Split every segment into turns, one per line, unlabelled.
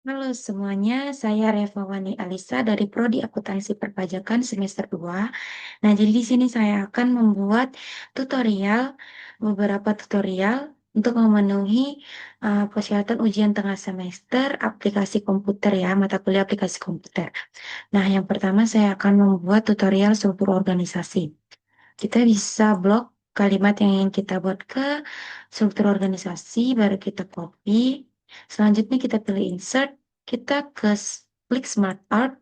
Halo semuanya, saya Revawani Alisa dari Prodi Akuntansi Perpajakan semester 2. Nah, jadi di sini saya akan membuat beberapa tutorial untuk memenuhi persyaratan ujian tengah semester aplikasi komputer ya, mata kuliah aplikasi komputer. Nah, yang pertama saya akan membuat tutorial struktur organisasi. Kita bisa blok kalimat yang ingin kita buat ke struktur organisasi, baru kita copy. Selanjutnya kita pilih insert, kita klik smart art,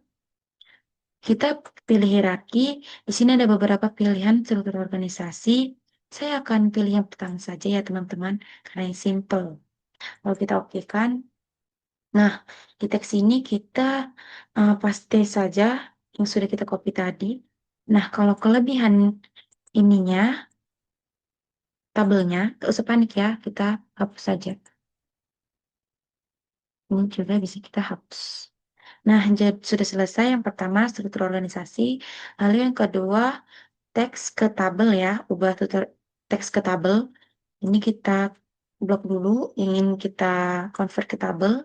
kita pilih hierarki. Di sini ada beberapa pilihan struktur organisasi. Saya akan pilih yang pertama saja ya teman-teman, karena yang simple. Lalu kita oke kan. Nah, di teks ini kita paste saja yang sudah kita copy tadi. Nah, kalau kelebihan ininya, tabelnya, gak usah panik ya, kita hapus saja. Ini juga bisa kita hapus. Nah, sudah selesai yang pertama struktur organisasi. Lalu yang kedua, teks ke tabel ya, ubah teks ke tabel. Ini kita blok dulu, ingin kita convert ke tabel.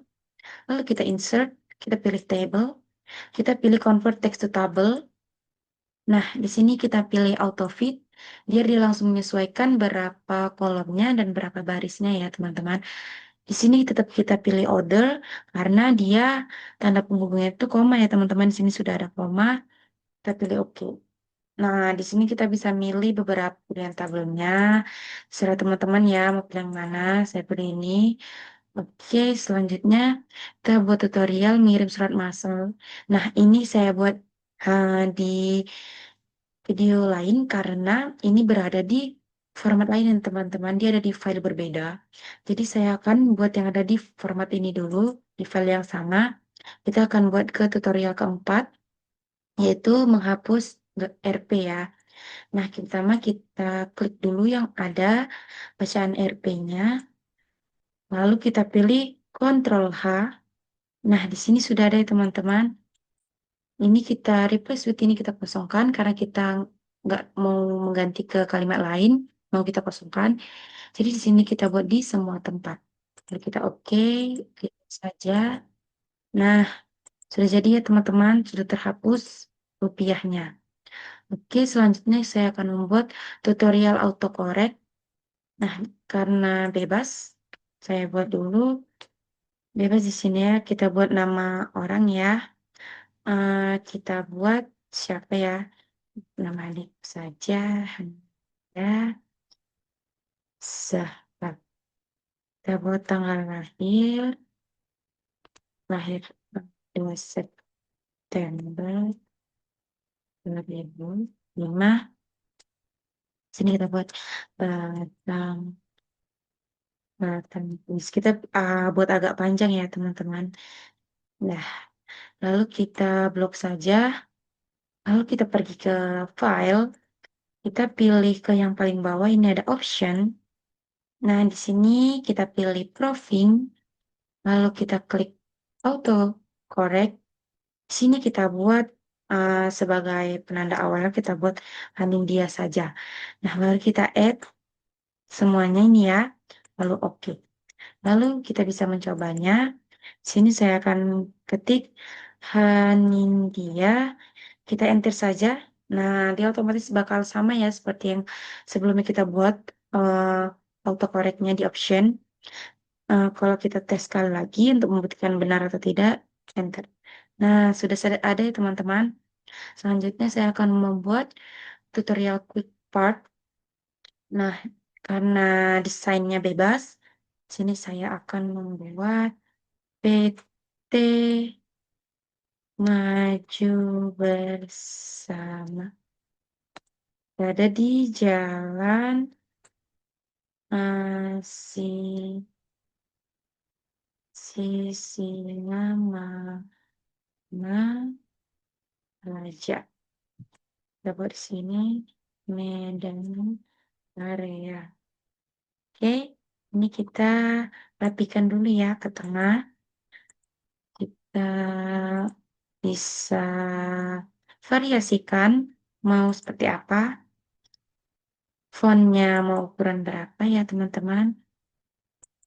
Lalu kita insert, kita pilih table, kita pilih convert text to table. Nah, di sini kita pilih auto fit, biar dia langsung menyesuaikan berapa kolomnya dan berapa barisnya ya teman-teman. Di sini tetap kita pilih order karena dia tanda penghubungnya itu koma ya teman-teman. Di sini sudah ada koma, kita pilih oke. Nah, di sini kita bisa milih beberapa pilihan tabelnya. Serah teman-teman ya mau pilih yang mana. Saya pilih ini. Oke, selanjutnya kita buat tutorial ngirim surat masal. Nah, ini saya buat di video lain karena ini berada di format lain yang teman-teman. Dia ada di file berbeda. Jadi saya akan buat yang ada di format ini dulu, di file yang sama. Kita akan buat ke tutorial keempat, yaitu menghapus RP ya. Nah, kita klik dulu yang ada bacaan RP-nya, lalu kita pilih Ctrl H. Nah, di sini sudah ada ya teman-teman. Ini kita replace with ini kita kosongkan karena kita nggak mau mengganti ke kalimat lain, mau kita kosongkan. Jadi di sini kita buat di semua tempat. Lalu kita oke, klik saja. Nah, sudah jadi ya teman-teman, sudah terhapus rupiahnya. Oke, selanjutnya saya akan membuat tutorial autocorrect. Nah, karena bebas, saya buat dulu. Bebas di sini ya, kita buat nama orang ya. Kita buat siapa ya? Nama adik saja. Ya, Zahra. Kita buat tanggal lahir 2 September 2005. Sini kita buat Batang. Batang. Kita buat agak panjang ya teman-teman. Nah, lalu kita blok saja. Lalu kita pergi ke file. Kita pilih ke yang paling bawah. Ini ada option. Nah, di sini kita pilih proofing. Lalu kita klik auto correct. Di sini kita buat sebagai penanda awal kita buat heading dia saja. Nah, baru kita add semuanya ini ya. Lalu oke. Lalu kita bisa mencobanya. Di sini saya akan ketik Hanindya. Kita enter saja. Nah, dia otomatis bakal sama ya seperti yang sebelumnya kita buat autocorrectnya di option. Kalau kita tes sekali lagi untuk membuktikan benar atau tidak, enter. Nah, sudah ada ya teman-teman. Selanjutnya saya akan membuat tutorial quick part. Nah, karena desainnya bebas, sini saya akan membuat PT Maju Bersama. Ada di jalan Sisingamangaraja. Dapat di sini Medan area. Oke, ini kita rapikan dulu ya ke tengah. Kita bisa variasikan mau seperti apa. Fontnya mau ukuran berapa ya teman-teman.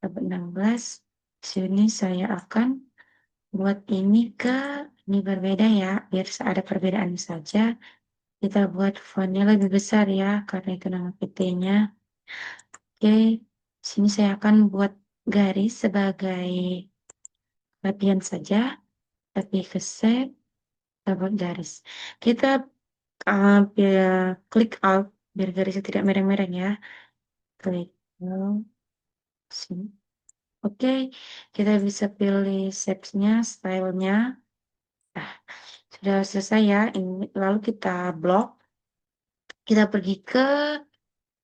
16. Sini saya akan buat ini berbeda ya, biar ada perbedaan saja. Kita buat fontnya lebih besar ya, karena itu nama PT-nya. Oke, sini saya akan buat garis sebagai bagian saja, tapi ke save, kita buat garis. Kita klik Alt, biar garisnya tidak mereng-mereng ya. Klik Alt, sini. Oke, kita bisa pilih shape-nya, style-nya. Nah, sudah selesai ya. Ini, lalu kita blok. Kita pergi ke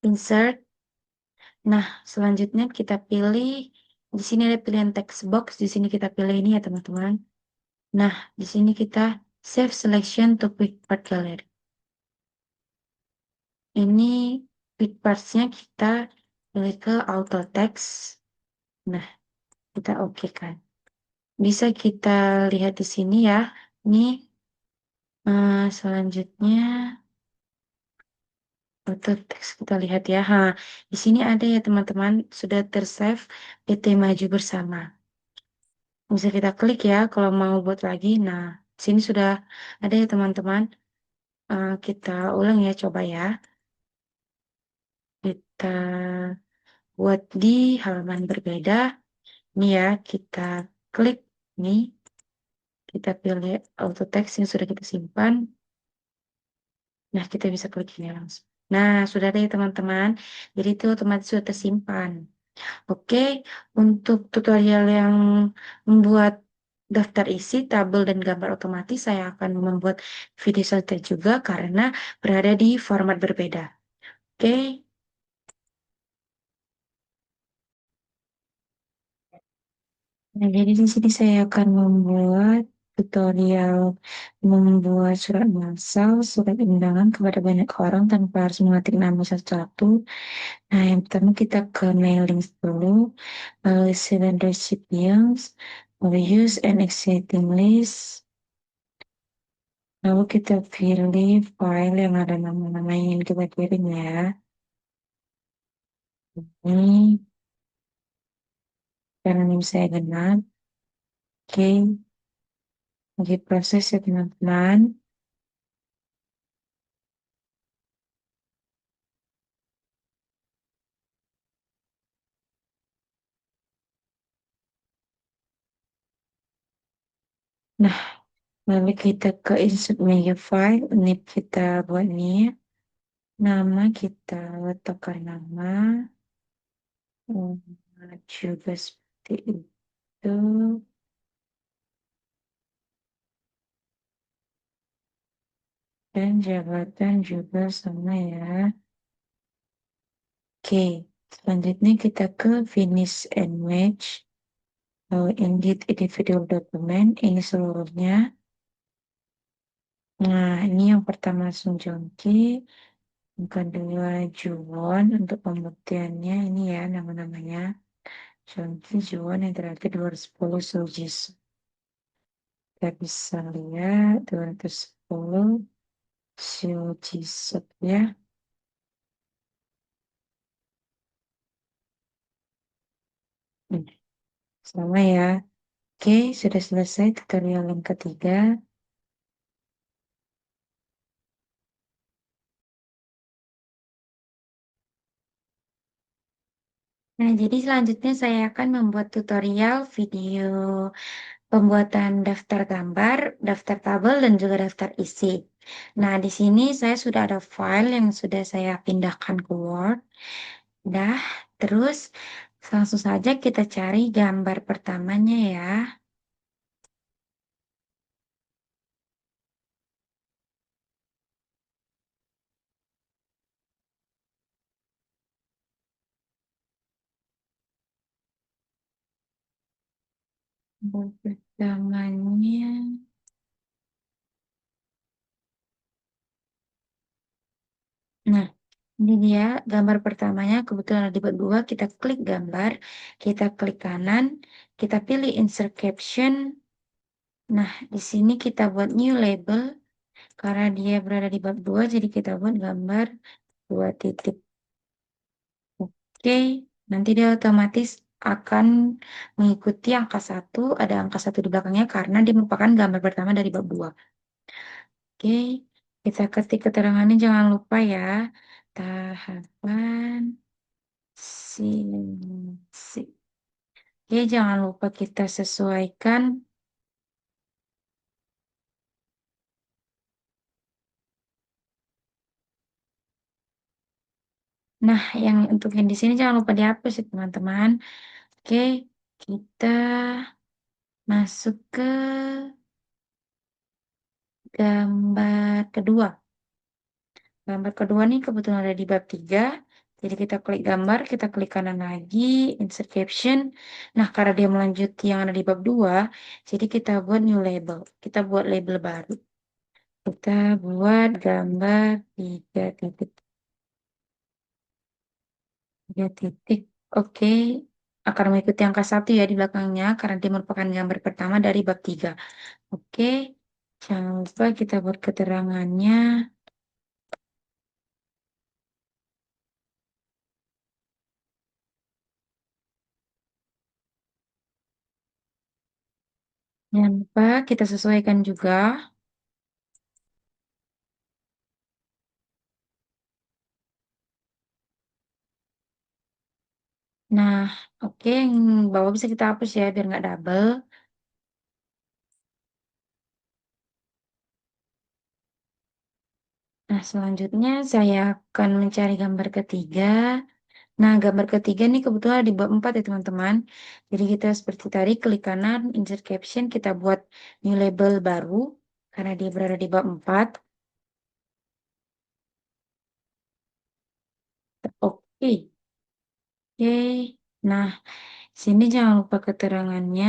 insert. Nah, selanjutnya kita pilih, di sini ada pilihan text box, di sini kita pilih ini ya teman-teman. Nah, di sini kita save selection to quick part gallery. Ini quick parts-nya kita pilih ke auto text. Nah, kita oke kan. Bisa kita lihat di sini ya. Ini selanjutnya auto text kita lihat ya. Ha, di sini ada ya teman-teman sudah tersave PT Maju Bersama. Bisa kita klik ya kalau mau buat lagi. Nah, sini sudah ada ya teman-teman. Kita ulang ya, coba ya. Kita buat di halaman berbeda. Ini ya, kita klik nih. Kita pilih auto text yang sudah kita simpan. Nah, kita bisa klik ini langsung. Nah, sudah ada ya teman-teman. Jadi itu otomatis sudah tersimpan. Oke, untuk tutorial yang membuat daftar isi, tabel, dan gambar otomatis, saya akan membuat video selanjutnya juga karena berada di format berbeda. Oke, nah jadi di sini saya akan membuat tutorial membuat surat massal, surat undangan kepada banyak orang tanpa harus mengetik nama satu-satu. Nah, yang pertama kita ke mailing dulu, lalu send recipients, lalu use an existing list. Lalu kita pilih file yang ada nama-nama yang ingin kita kirim ya. Ini karena ini saya genap. Oke, lagi proses ya teman-teman. Nah, lalu kita ke insert media file. Ini kita buat nih ya. Nama kita letakkan nama. Juga seperti itu. Dan jabatan juga sama ya. Oke, selanjutnya kita ke finish and match. Edit individual dokumen, ini seluruhnya. Nah, ini yang pertama Sung Joong Ki, yang kedua Juwon, untuk pembuktiannya ini ya nama-namanya. Joong Ki, Juwon, yang terakhir 210 Sojis. Kita bisa lihat 210 Sojis ya. Hmm, sama ya. Oke, sudah selesai tutorial yang ketiga. Nah, jadi selanjutnya saya akan membuat tutorial video pembuatan daftar gambar, daftar tabel, dan juga daftar isi. Nah, di sini saya sudah ada file yang sudah saya pindahkan ke Word. Dah, terus langsung saja kita cari gambar pertamanya ya. Gambar pertamanya. Nah, ini dia gambar pertamanya. Kebetulan ada dua, kita klik gambar, kita klik kanan, kita pilih insert caption. Nah, di sini kita buat new label. Karena dia berada di bab 2, jadi kita buat gambar 2 titik. Oke, nanti dia otomatis akan mengikuti angka satu, ada angka satu di belakangnya karena dia merupakan gambar pertama dari bab 2. Oke, kita ketik keterangannya jangan lupa ya. Tahapan simulasi. Oke, jangan lupa kita sesuaikan. Nah, yang untuk yang di sini jangan lupa dihapus ya teman-teman. Oke, kita masuk ke gambar kedua. Gambar kedua nih kebetulan ada di bab 3. Jadi kita klik gambar, kita klik kanan lagi, insert caption. Nah, karena dia melanjuti yang ada di bab 2, jadi kita buat new label. Kita buat label baru. Kita buat gambar 3 titik. 3 titik. Oke. Akan mengikuti angka satu ya di belakangnya, karena dia merupakan gambar pertama dari bab 3. Oke. Jangan lupa kita buat keterangannya. Jangan lupa kita sesuaikan juga. Nah, oke, yang bawah bisa kita hapus ya biar nggak double. Nah, selanjutnya saya akan mencari gambar ketiga. Nah, gambar ketiga nih kebetulan di bab 4 ya teman-teman. Jadi kita seperti tadi klik kanan, insert caption, kita buat new label baru karena dia berada di bab 4. Oke, oke. Nah, sini jangan lupa keterangannya.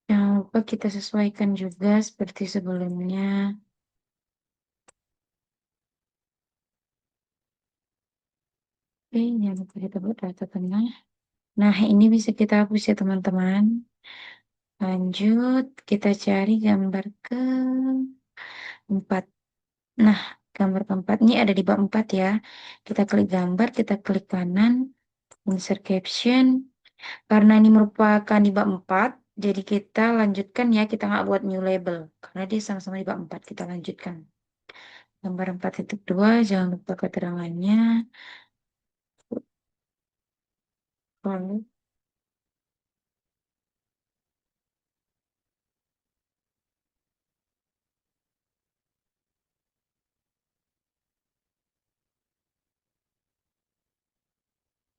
Jangan lupa kita sesuaikan juga seperti sebelumnya. Oke, jangan lupa kita buat data tengah. Nah, ini bisa kita hapus ya teman-teman. Lanjut, kita cari gambar keempat. Nah, gambar keempat ini ada di bab 4 ya. Kita klik gambar, kita klik kanan, insert caption. Karena ini merupakan di bab 4, jadi kita lanjutkan ya, kita nggak buat new label. Karena dia sama-sama di bab 4, kita lanjutkan. Gambar 4.2, jangan lupa keterangannya. Lalu,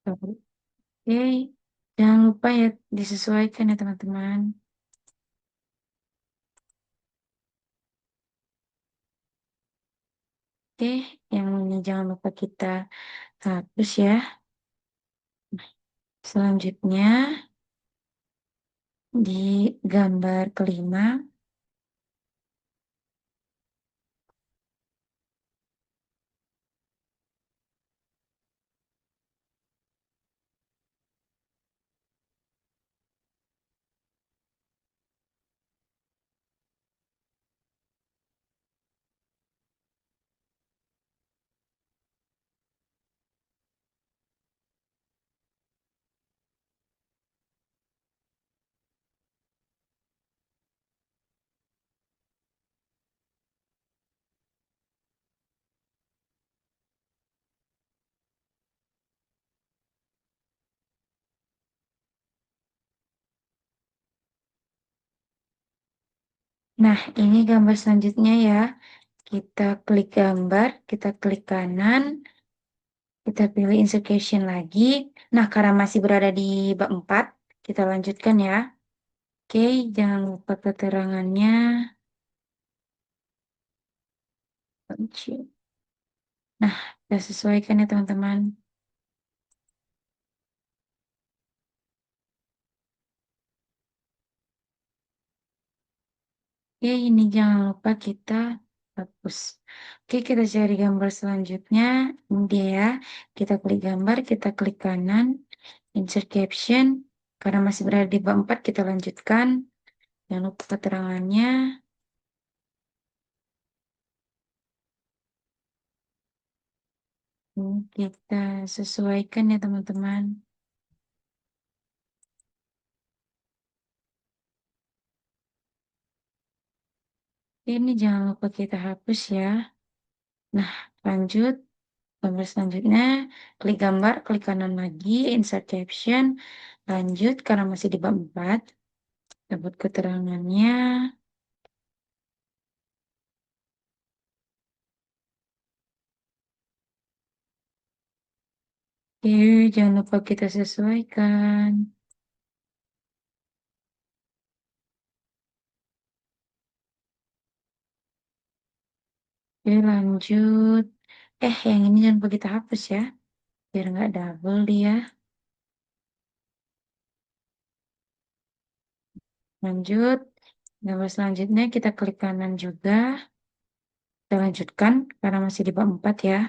oke, jangan lupa ya disesuaikan ya teman-teman. Oke, yang ini jangan lupa kita hapus ya. Selanjutnya, di gambar kelima, nah ini gambar selanjutnya ya. Kita klik gambar, kita klik kanan, kita pilih insert caption lagi. Nah, karena masih berada di bab 4, kita lanjutkan ya. Oke, jangan lupa keterangannya. Nah, kita sesuaikan ya teman-teman. Oke, ini jangan lupa kita hapus. Oke, kita cari gambar selanjutnya. Ini dia ya. Kita klik gambar, kita klik kanan, insert caption. Karena masih berada di bab 4, kita lanjutkan. Jangan lupa keterangannya. Kita sesuaikan ya teman-teman. Ini jangan lupa kita hapus ya. Nah, lanjut. Gambar selanjutnya, klik gambar, klik kanan lagi, insert caption. Lanjut, karena masih di bab 4. Dapat keterangannya. Oke, jangan lupa kita sesuaikan. Oke, lanjut. Yang ini jangan lupa kita hapus ya. Biar nggak double dia. Lanjut. Gambar selanjutnya kita klik kanan juga. Kita lanjutkan karena masih di bab 4 ya.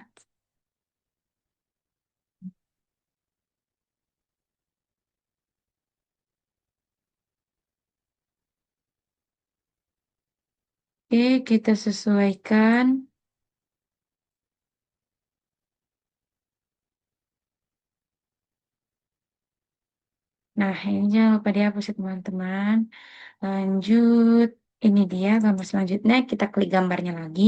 Oke, kita sesuaikan. Nah, ini jangan lupa dihapus ya teman-teman. Lanjut. Ini dia gambar selanjutnya. Kita klik gambarnya lagi.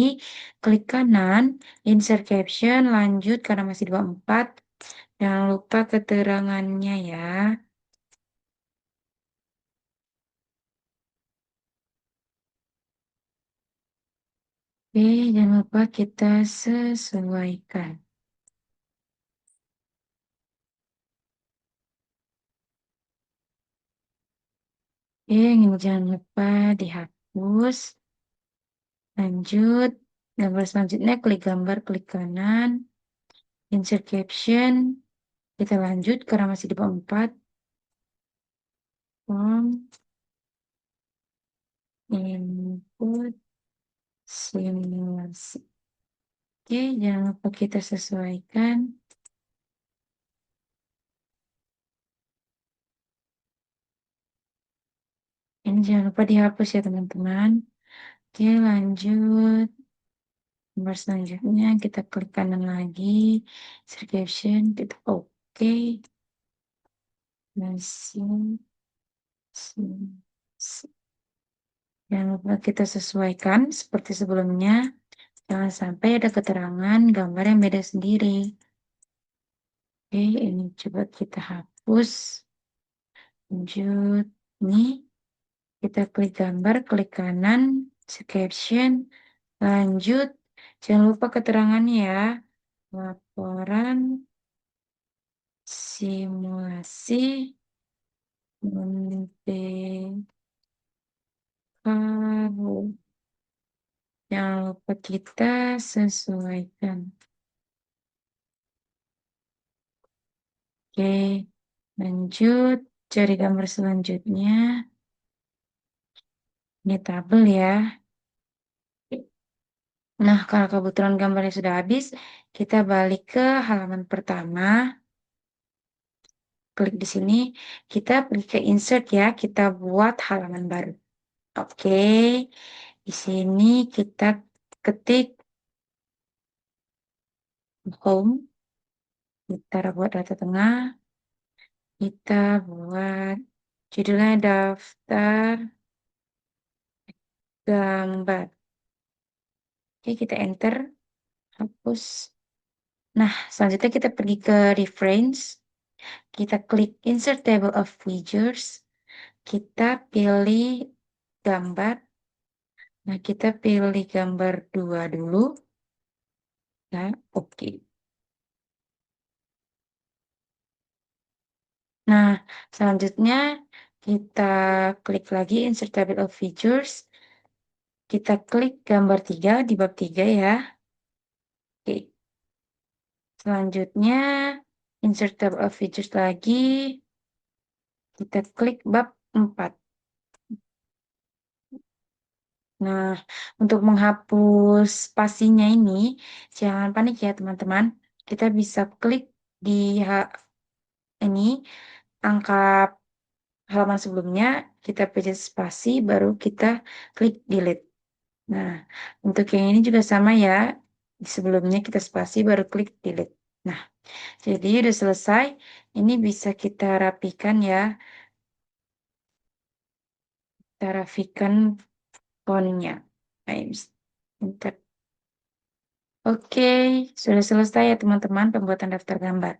Klik kanan. Insert caption. Lanjut karena masih di bab 4. Jangan lupa keterangannya ya. Oke, jangan lupa kita sesuaikan. Ini jangan lupa dihapus. Lanjut. Gambar selanjutnya klik gambar, klik kanan. Insert caption. Kita lanjut karena masih di bab 4. Form input simulasi. Oke, jangan lupa kita sesuaikan. Ini jangan lupa dihapus ya teman-teman. Oke, lanjut. Nomor selanjutnya kita klik kanan lagi. Insert kita oke. Masih. Jangan lupa kita sesuaikan seperti sebelumnya. Jangan sampai ada keterangan gambar yang beda sendiri. Oke, ini coba kita hapus. Lanjut. Nih, kita klik gambar, klik kanan, caption, lanjut. Jangan lupa keterangannya ya. Laporan simulasi Monte Carlo. Jangan lupa kita sesuaikan. Oke, lanjut. Cari gambar selanjutnya. Ini tabel ya. Nah, kalau kebetulan gambarnya sudah habis, kita balik ke halaman pertama. Klik di sini, kita pergi ke insert ya, kita buat halaman baru. Oke, di sini kita ketik home, kita buat data tengah, kita buat judulnya daftar gambar. Oke, kita enter, hapus. Nah, selanjutnya kita pergi ke reference, kita klik insert table of features, kita pilih gambar. Nah, kita pilih gambar 2 dulu. Ya, oke. Nah, selanjutnya kita klik lagi insert table of features. Kita klik gambar 3 di bab 3 ya. Oke. Selanjutnya insert table of features lagi. Kita klik bab 4. Nah, untuk menghapus spasinya ini, jangan panik ya teman-teman. Kita bisa klik di ini, angka halaman sebelumnya, kita pencet spasi, baru kita klik delete. Nah, untuk yang ini juga sama ya. Di sebelumnya kita spasi, baru klik delete. Nah, jadi udah selesai. Ini bisa kita rapikan ya. Kita rapikan fontnya. Nah, bentar. Oke, sudah selesai ya teman-teman pembuatan daftar gambar.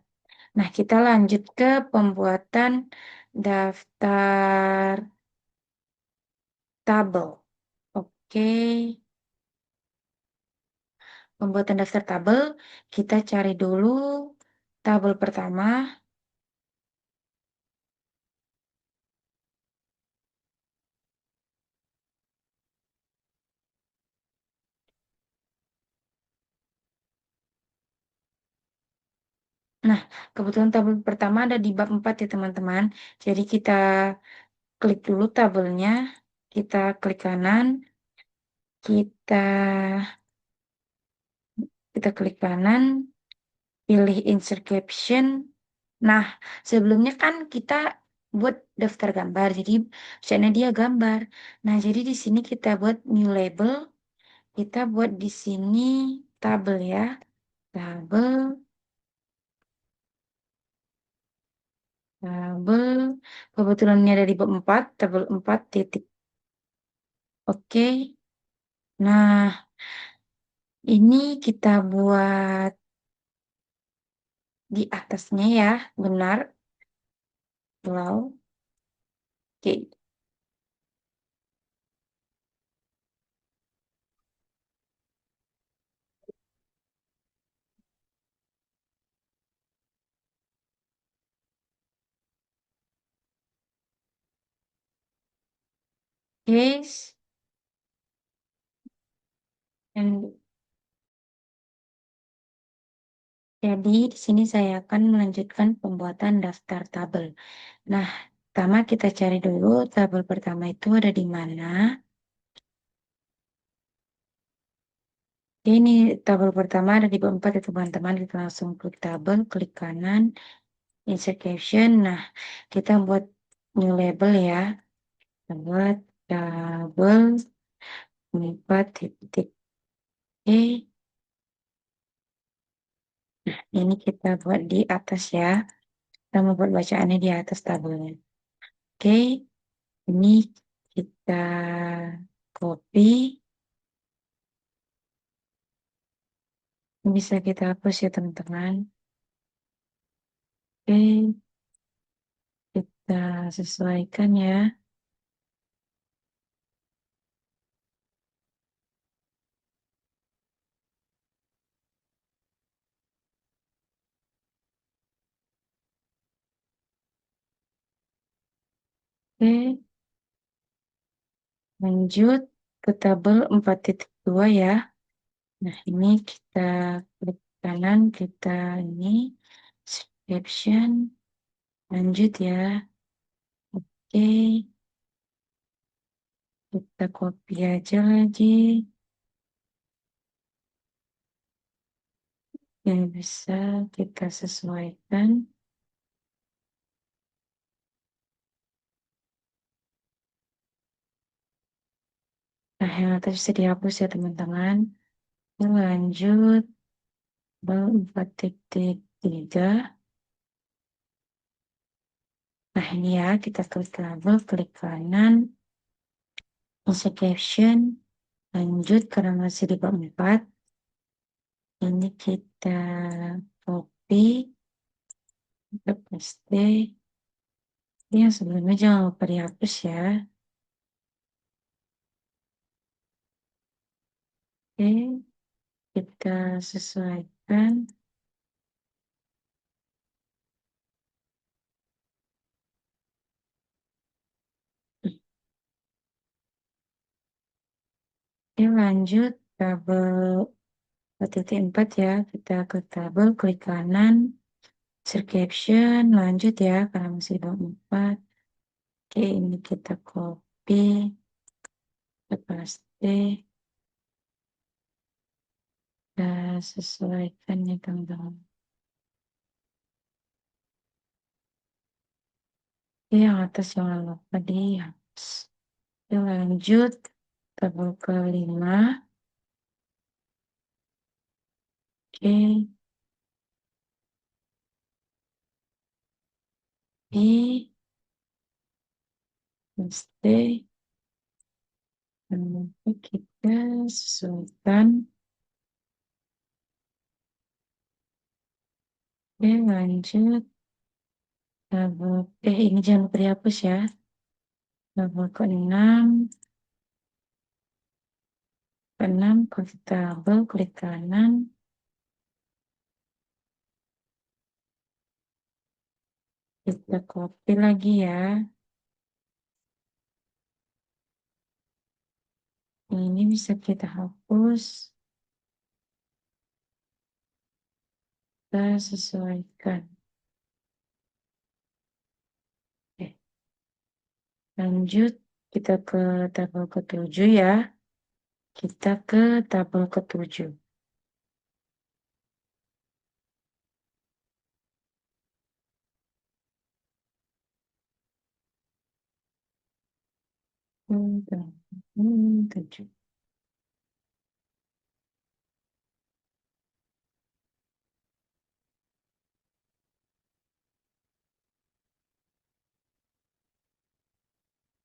Nah, kita lanjut ke pembuatan daftar tabel. Oke, pembuatan daftar tabel, kita cari dulu tabel pertama. Nah, kebetulan tabel pertama ada di bab 4 ya teman-teman. Jadi kita klik dulu tabelnya, kita klik kanan, kita kita klik kanan, pilih insert caption. Nah, sebelumnya kan kita buat daftar gambar, jadi misalnya dia gambar. Nah, jadi di sini kita buat new label, kita buat di sini tabel ya, tabel, tabel. Kebetulan ini ada di bab 4, tabel 4 titik. Oke. Nah, ini kita buat di atasnya ya, benar. Wow. Oke. Guys, dan jadi di sini saya akan melanjutkan pembuatan daftar tabel. Nah, pertama kita cari dulu tabel pertama itu ada di mana. Ini tabel pertama ada di bawah 4 ya teman-teman. Kita langsung klik tabel, klik kanan, insert caption. Nah, kita buat new label ya. Kita buat tabel 4 titik E. Ini kita buat di atas ya. Kita membuat bacaannya di atas tabelnya. Oke, ini kita copy. Ini bisa kita hapus ya teman-teman. Oke, kita sesuaikan ya. Oke, lanjut ke tabel 4.2 ya. Nah, ini kita klik kanan, kita ini caption, lanjut ya. Oke, kita copy aja lagi. Yang bisa kita sesuaikan. Nah, yang atas bisa dihapus ya teman-teman. Kita lanjut tabel 4.3. Nah, ini ya, kita klik label, klik kanan, insert caption, lanjut karena masih di bab 4. Ini kita copy, kita paste. Ini yang sebelumnya jangan lupa dihapus ya. Oke, kita sesuaikan. Oke, lanjut tabel 4.4 ya. Kita ke tabel, klik kanan, insert caption, lanjut ya karena masih di bab 4. Oke, ini kita copy, kita paste. Oke, kita sesuaikan ya teman-teman. Oke, yang atas jangan lupa dihapus. Oke, lanjut. Tabel kelima. Oke, I, SD, nanti kita sesuaikan. Oke, lanjut. Tabel, ini jangan lupa dihapus ya. Tabel ke-6. Ke-6, klik tabel, klik kanan. Kita copy lagi ya. Ini bisa kita hapus. Kita sesuaikan. Oke. Lanjut, kita ke tabel ke-7 ya. Kita ke tabel ke-7. Tujuh.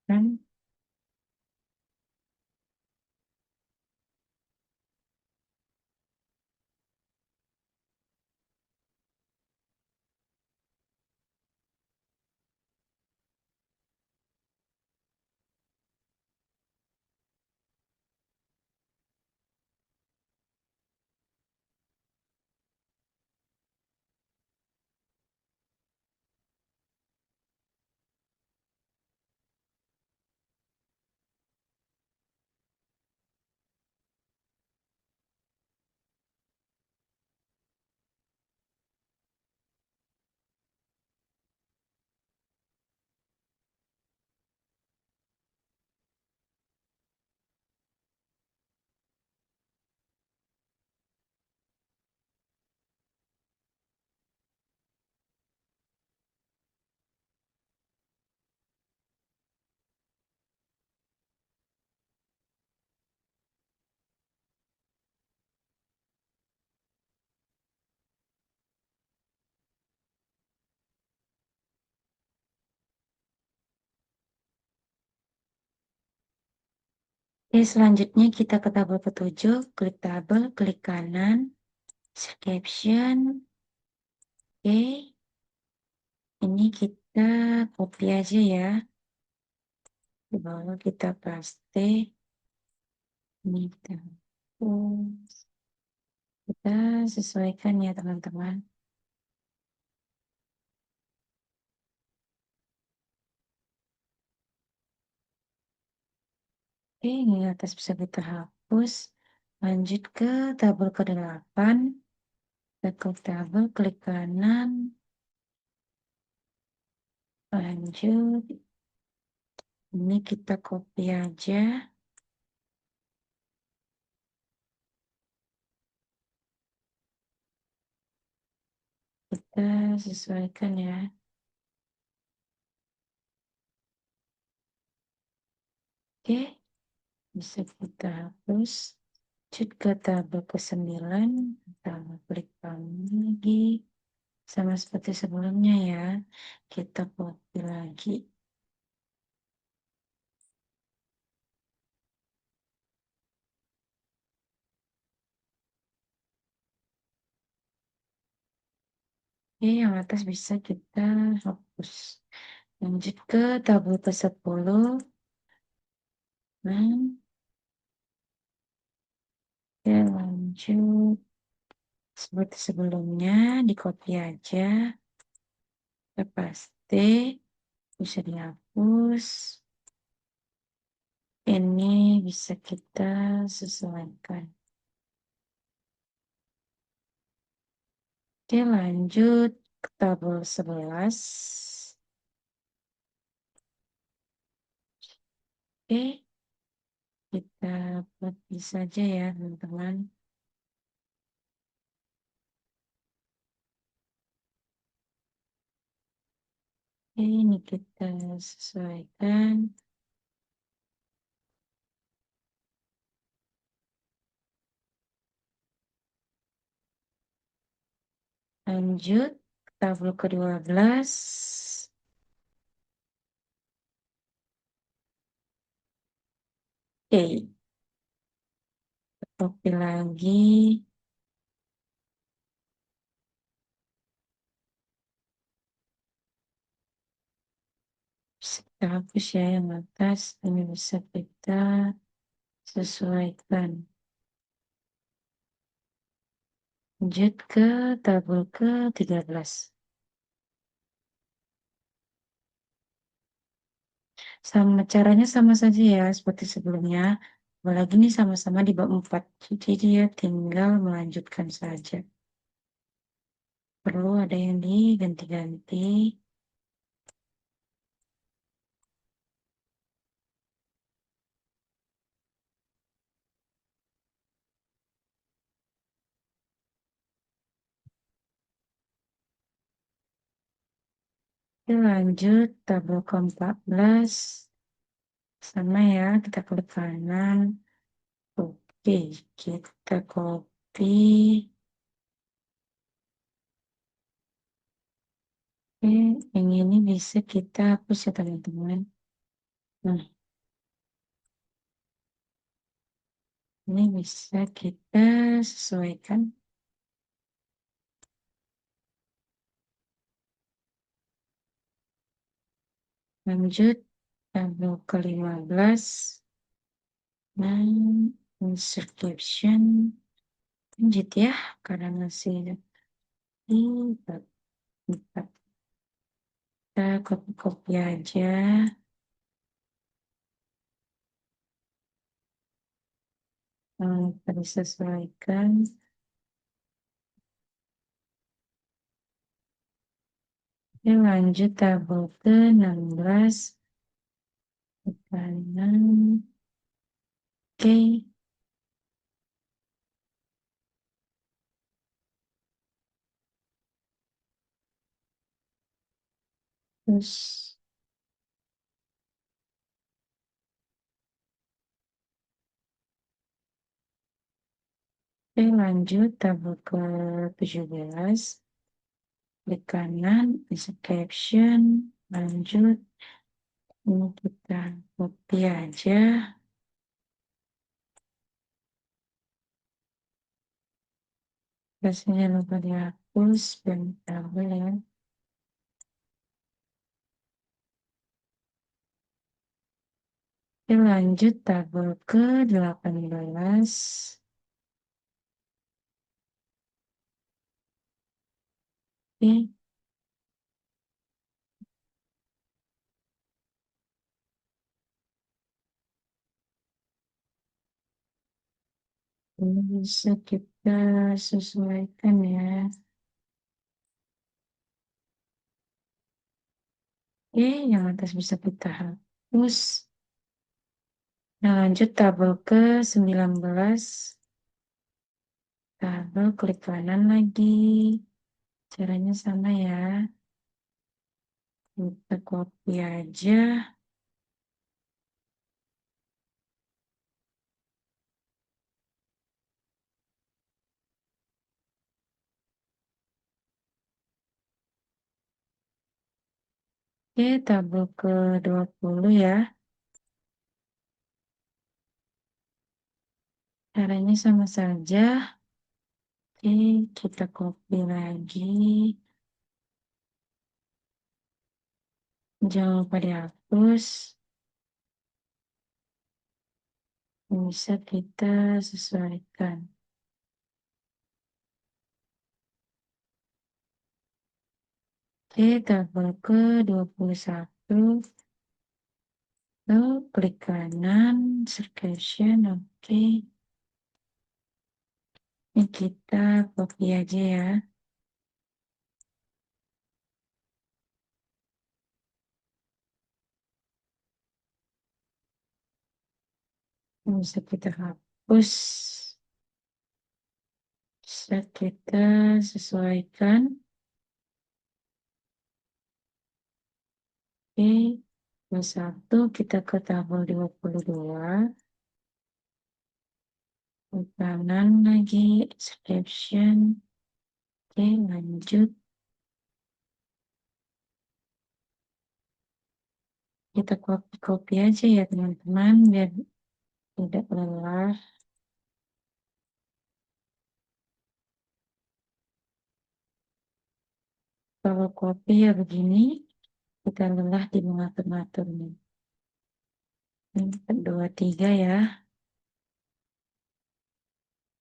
Kan? Oke, selanjutnya kita ke tabel ke-7, klik tabel, klik kanan, caption. Oke, ini kita copy aja ya. Di bawah kita paste. Ini kita hapus. Kita sesuaikan ya teman-teman. Oke, ini atas bisa kita hapus. Lanjut ke tabel ke-8. Kita klik tabel, klik kanan. Lanjut. Ini kita copy aja. Kita sesuaikan ya. Oke, bisa kita hapus. Lanjut ke tabel ke-9. Kita klik kanan lagi. Sama seperti sebelumnya ya. Kita copy lagi. Oke, yang atas bisa kita hapus. Lanjut ke tabel ke-10. Nah, ya lanjut. Seperti sebelumnya, di copy aja. Kita paste. Bisa dihapus. Ini bisa kita sesuaikan. Oke, lanjut ke tabel 11. Oke, kita copy saja ya teman-teman. Ini kita sesuaikan. Lanjut, tabel ke-12. Oke, copy lagi. Kita hapus ya yang atas. Ini bisa kita sesuaikan. Lanjut ke tabel ke-13. Sama caranya sama saja ya seperti sebelumnya. Apalagi ini sama-sama di bab 4. Jadi dia tinggal melanjutkan saja. Perlu ada yang diganti-ganti. Oke, lanjut tabel ke-14. Sama ya, kita klik kanan. Oke, kita copy. Oke, yang ini bisa kita hapus ya teman-teman. Nah, ini bisa kita sesuaikan. Lanjut, tabel ke-15. Nah, insert caption. Lanjut ya, karena masih di bab 4. Kita copy-copy aja. Kita disesuaikan. Oke, lanjut tabel ke-16. Kanan. Oke. Terus, oke, lanjut tabel ke-17. Klik kanan, insert caption. Lanjut. Ini kita copy aja. Biasanya lupa dihapus dan tabel ya. Oke, lanjut tabel ke-18. Oke, ini bisa kita sesuaikan ya. Oke, yang atas bisa kita hapus. Nah, lanjut tabel ke-19. Tabel klik kanan lagi. Caranya sama ya. Kita copy aja. Oke, tabel ke-20 ya. Caranya sama saja. Oke, kita copy lagi. Jangan lupa dihapus. Bisa kita sesuaikan. Oke, tabel ke-21. Lalu klik kanan, circulation, oke. Ini kita copy aja ya. bisa kita hapus, bisa kita sesuaikan. Oke, plus 1 kita ke tabel 22. Ke kanan lagi, description. Oke, lanjut. Kita copy-copy aja ya teman-teman, biar tidak lelah. Kalau copy ya begini, kita lelah di mengatur-ngaturnya. Ini 23 ya.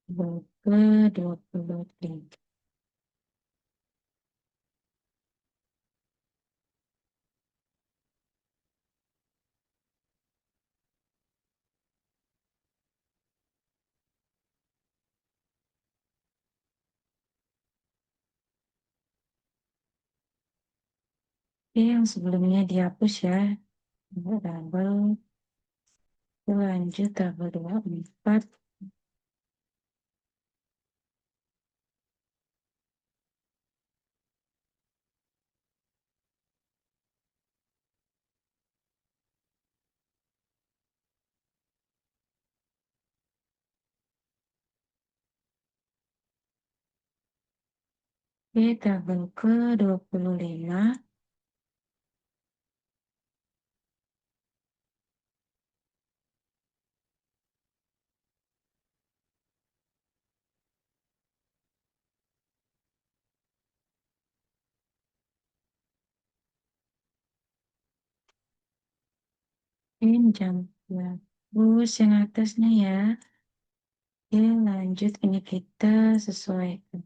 Ke 23. Oke, yang sebelumnya dihapus ya. Double. Lanjut tabel 24. Oke, tabel ke 25. Ini jam hapus yang atasnya ya. Oke, lanjut ini kita sesuaikan.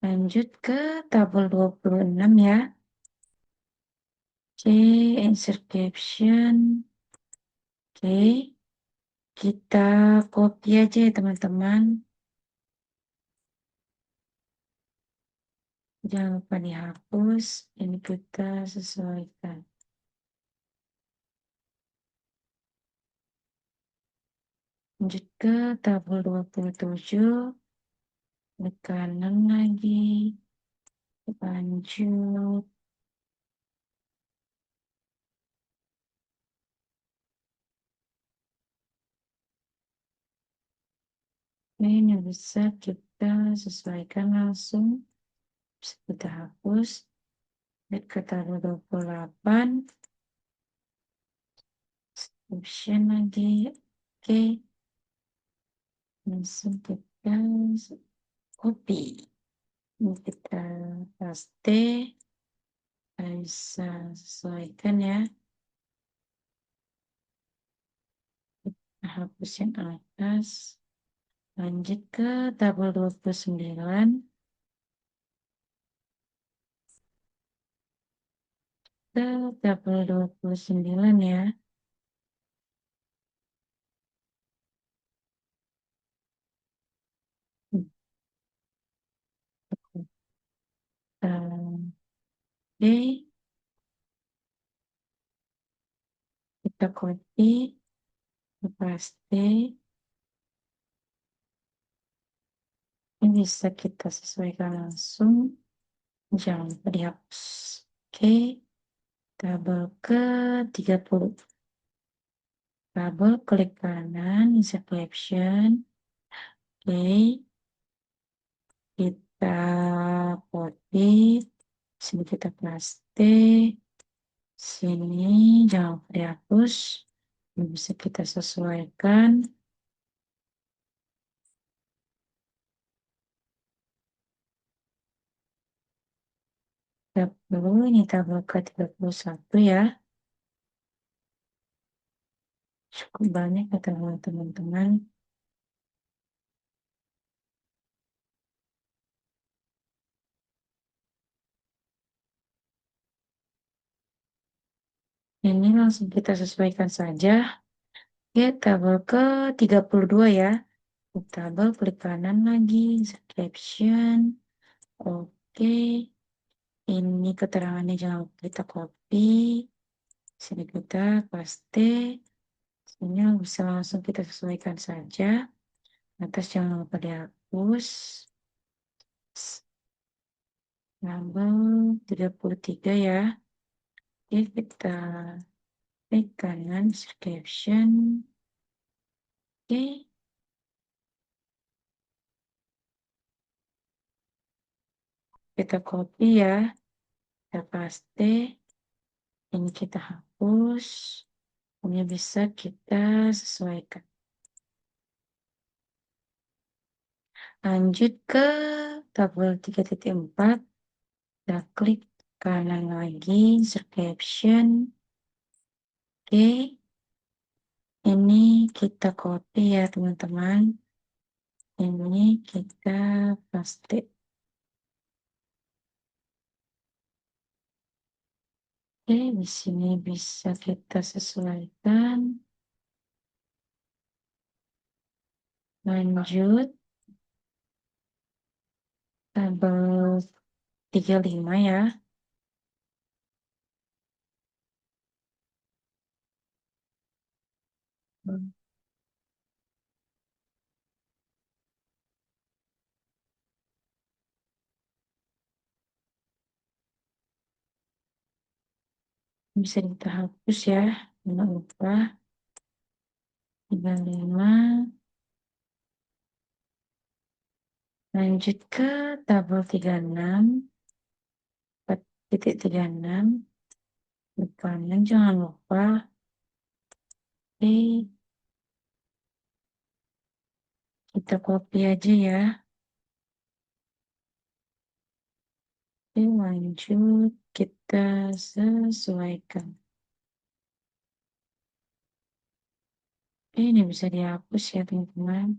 Lanjut ke tabel 26 ya. Oke, insert caption. Oke, kita copy aja ya teman-teman. Jangan lupa dihapus. Ini kita sesuaikan. Lanjut ke tabel 27. Ke kanan lagi. Lanjut. Ini bisa kita sesuaikan langsung. Bisa kita hapus. Lihat ke tabel 28. Option lagi. Oke. Langsung kita copy. Ini kita paste. Bisa sesuaikan ya. Kita hapus yang atas. Lanjut ke tabel 29. Ke tabel 29 ya. Oke, kita copy, kita paste. Ini bisa kita sesuaikan langsung. Jangan lupa dihapus. Oke, tabel ke 30. Tabel klik kanan, insert caption. Oke, kita copy. Sini kita paste. Sini jangan lupa dihapus. Ini bisa kita sesuaikan. Ini tabel ke 31 ya. Cukup banyak ya teman-teman. Ini langsung kita sesuaikan saja. Oke, tabel ke 32 ya. Tabel klik kanan lagi, caption. Oke, ini keterangannya jangan lupa kita copy. Sini kita paste. Sini bisa langsung kita sesuaikan saja. Atas jangan lupa dihapus. Label 33 ya. Oke, kita klik kanan description. Oke, kita copy ya. Kita paste. Ini kita hapus. Ini bisa kita sesuaikan. Lanjut ke tabel 3.4. Kita klik kanan lagi, description. Oke. Ini kita copy ya teman-teman. Ini kita paste. Oke, di sini bisa kita sesuaikan. Lanjut, tabel 35 ya. Bisa kita hapus ya, jangan lupa. 35. Lanjut ke tabel 36. 4.36. Di kanan jangan lupa. Oke, kita copy aja ya. Oke, lanjut kita sesuaikan. Oke, ini bisa dihapus ya teman-teman.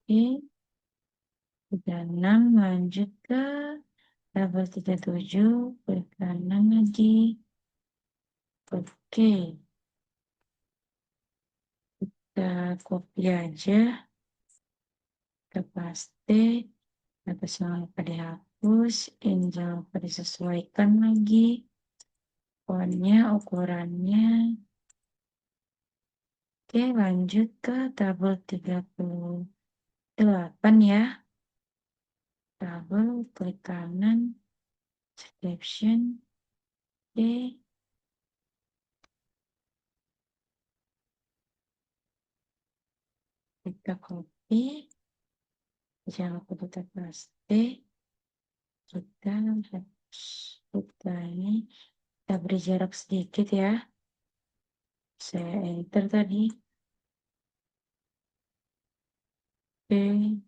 Oke, 36 lanjut ke tabel 37, klik kanan lagi. Oke, kita copy aja, kita paste, atas jangan lupa dihapus, ini jangan lupa disesuaikan lagi, fontnya, ukurannya. Oke, lanjut ke tabel 38 ya. Tabel, klik kanan, description. Oke, kita copy, jangan lupa kita paste. Kita ini kita beri jarak sedikit ya. Saya enter tadi. Oke,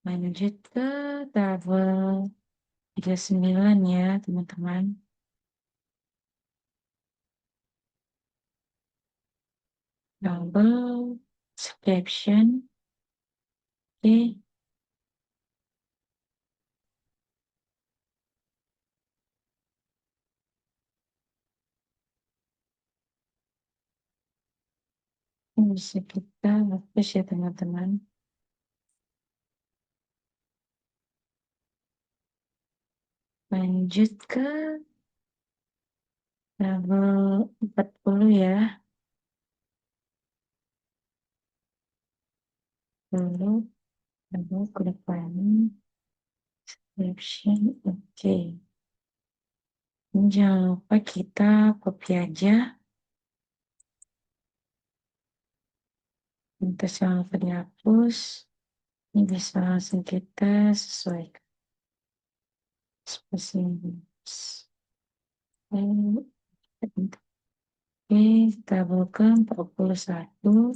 lanjut ke tabel 39 ya teman-teman. Tabel description. Oke, ini bisa kita hapus ya teman-teman. Lanjut ke tabel 40 ya. Lalu tabel ke depan description. Oke. Ini jangan lupa kita copy aja. Minta jangan lupa dihapus. Ini bisa langsung kita sesuaikan. Spesies. Oke, tabel ke 41.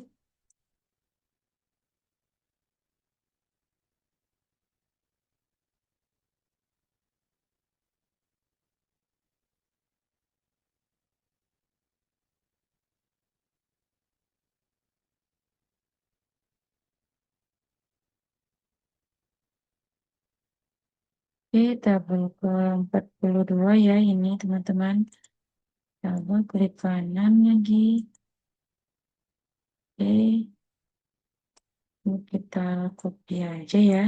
Oke, tabel ke 42 ya ini teman-teman. Tabel klik kanan lagi. Oke, ini kita copy aja ya.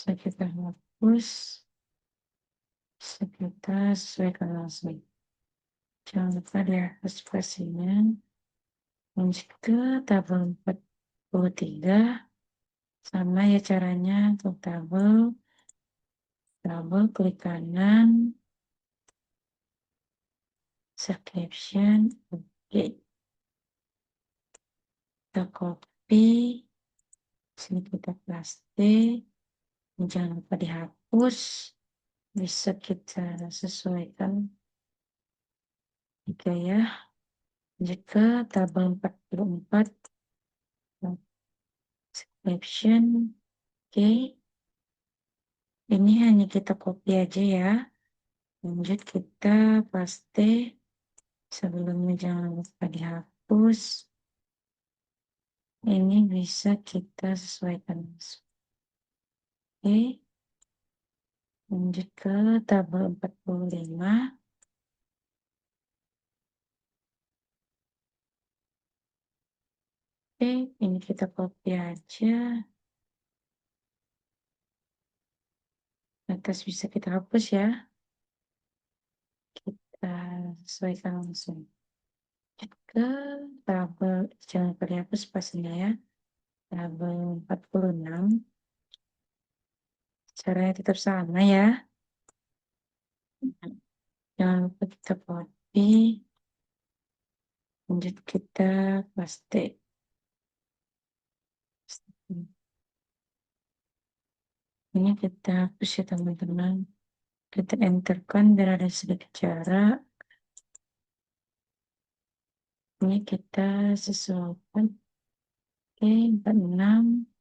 Bisa kita hapus, bisa kita sesuaikan langsung. Jangan lupa dihapus spasinya. Lanjut ke tabel 43. Sama ya caranya untuk tabel klik kanan, insert caption, oke. Kita copy, sini kita paste, jangan lupa dihapus, bisa kita sesuaikan jika ya. Jika tabel 44, caption, oke. Ini hanya kita copy aja ya. Lanjut kita paste, sebelumnya jangan lupa dihapus. Ini bisa kita sesuaikan. Oke. Lanjut ke tabel 45. Oke, ini kita copy aja. Atas bisa kita hapus ya. Kita sesuaikan langsung. Ke tabel, jangan lupa dihapus pastinya ya. Tabel 46. Caranya tetap sama ya. Jangan lupa kita copy. Lanjut kita paste. Ini kita hapus ya teman-teman. Kita enterkan biar ada sedikit jarak. Ini kita sesuaikan. Oke, 46.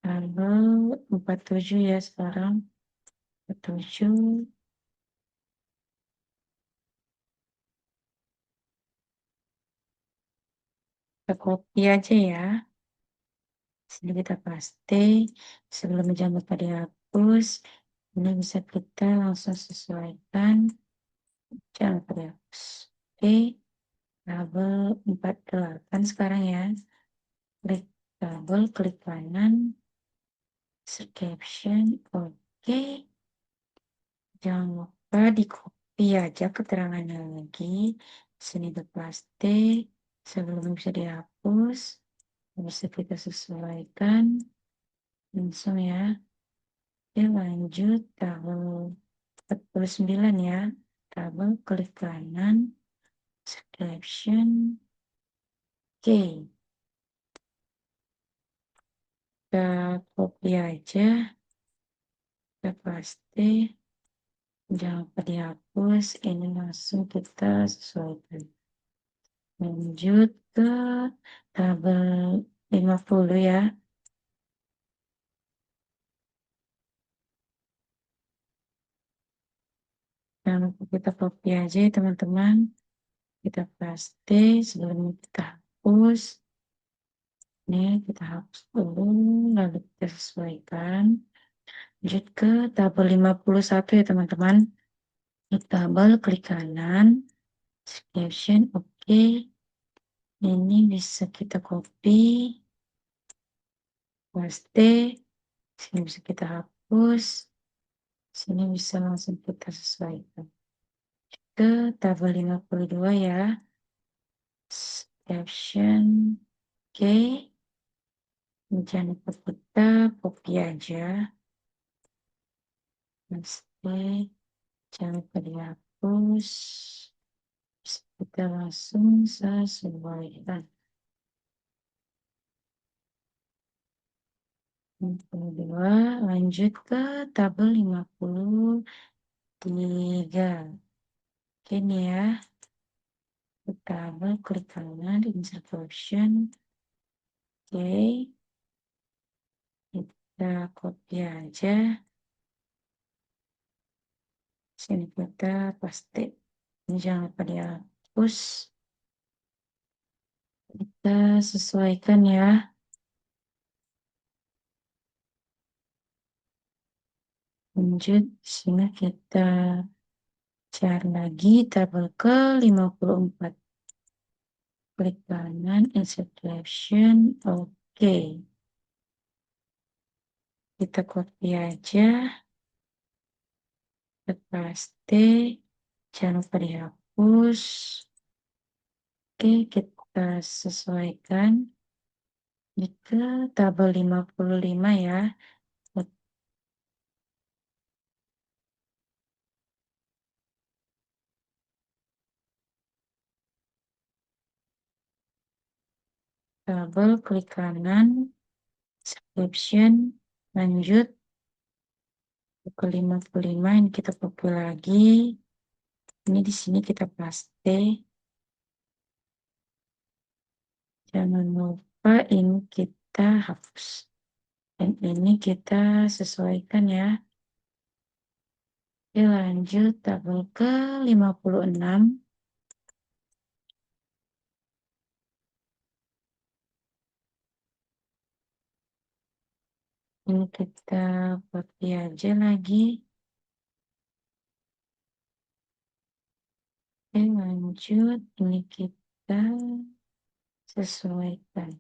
Tabel 47 ya sekarang. 47. Kita copy aja ya. Sini kita paste. Sebelum jangan lupa dihapus. Ini bisa kita langsung sesuaikan. Jangan lupa dihapus. Oke. Tabel 48 sekarang ya. Klik tabel, klik kanan. Caption. Oke. Jangan lupa di copy aja keterangannya lagi. Sini kita paste. Sebelum bisa dihapus. Bisa kita sesuaikan. Langsung ya. Oke, lanjut tabel 49 ya. Tabel klik kanan. Caption. Oke. Kita copy aja. Kita paste. Jangan lupa dihapus. Ini langsung kita sesuaikan. Lanjut ke tabel 50 ya. Jangan lupa kita copy aja ya teman-teman. Kita paste sebelum kita hapus. Ini kita hapus dulu, lalu kita sesuaikan. Lanjut ke tabel 51 ya teman-teman. Di tabel klik kanan, caption, oke. Ini bisa kita copy, paste, sini bisa kita hapus, sini bisa langsung kita sesuaikan. Ke tabel 52 ya, caption, oke. Jangan lupa kita copy aja, paste, jangan lupa dihapus. Kita langsung sesuaikan. 52, lanjut ke tabel 53. Oke nih ya. Tabel klik kanan, insert option. Oke. Kita copy aja. Sini kita paste. Ini jangan lupa dihapus. Kita sesuaikan ya. Lanjut, sini kita cari lagi tabel ke 54. Klik kanan, insert caption, oke. kita copy aja, kita paste, jangan lupa dihapus. Oke, kita sesuaikan. Jika tabel 55 ya. Tabel klik kanan, description, lanjut ke 55 ini kita copy lagi. Ini di sini kita paste. Jangan lupa ini kita hapus. Dan ini kita sesuaikan ya. Oke, lanjut tabel ke 56. Ini kita copy aja lagi. Oke, lanjut. Ini kita sesuaikan.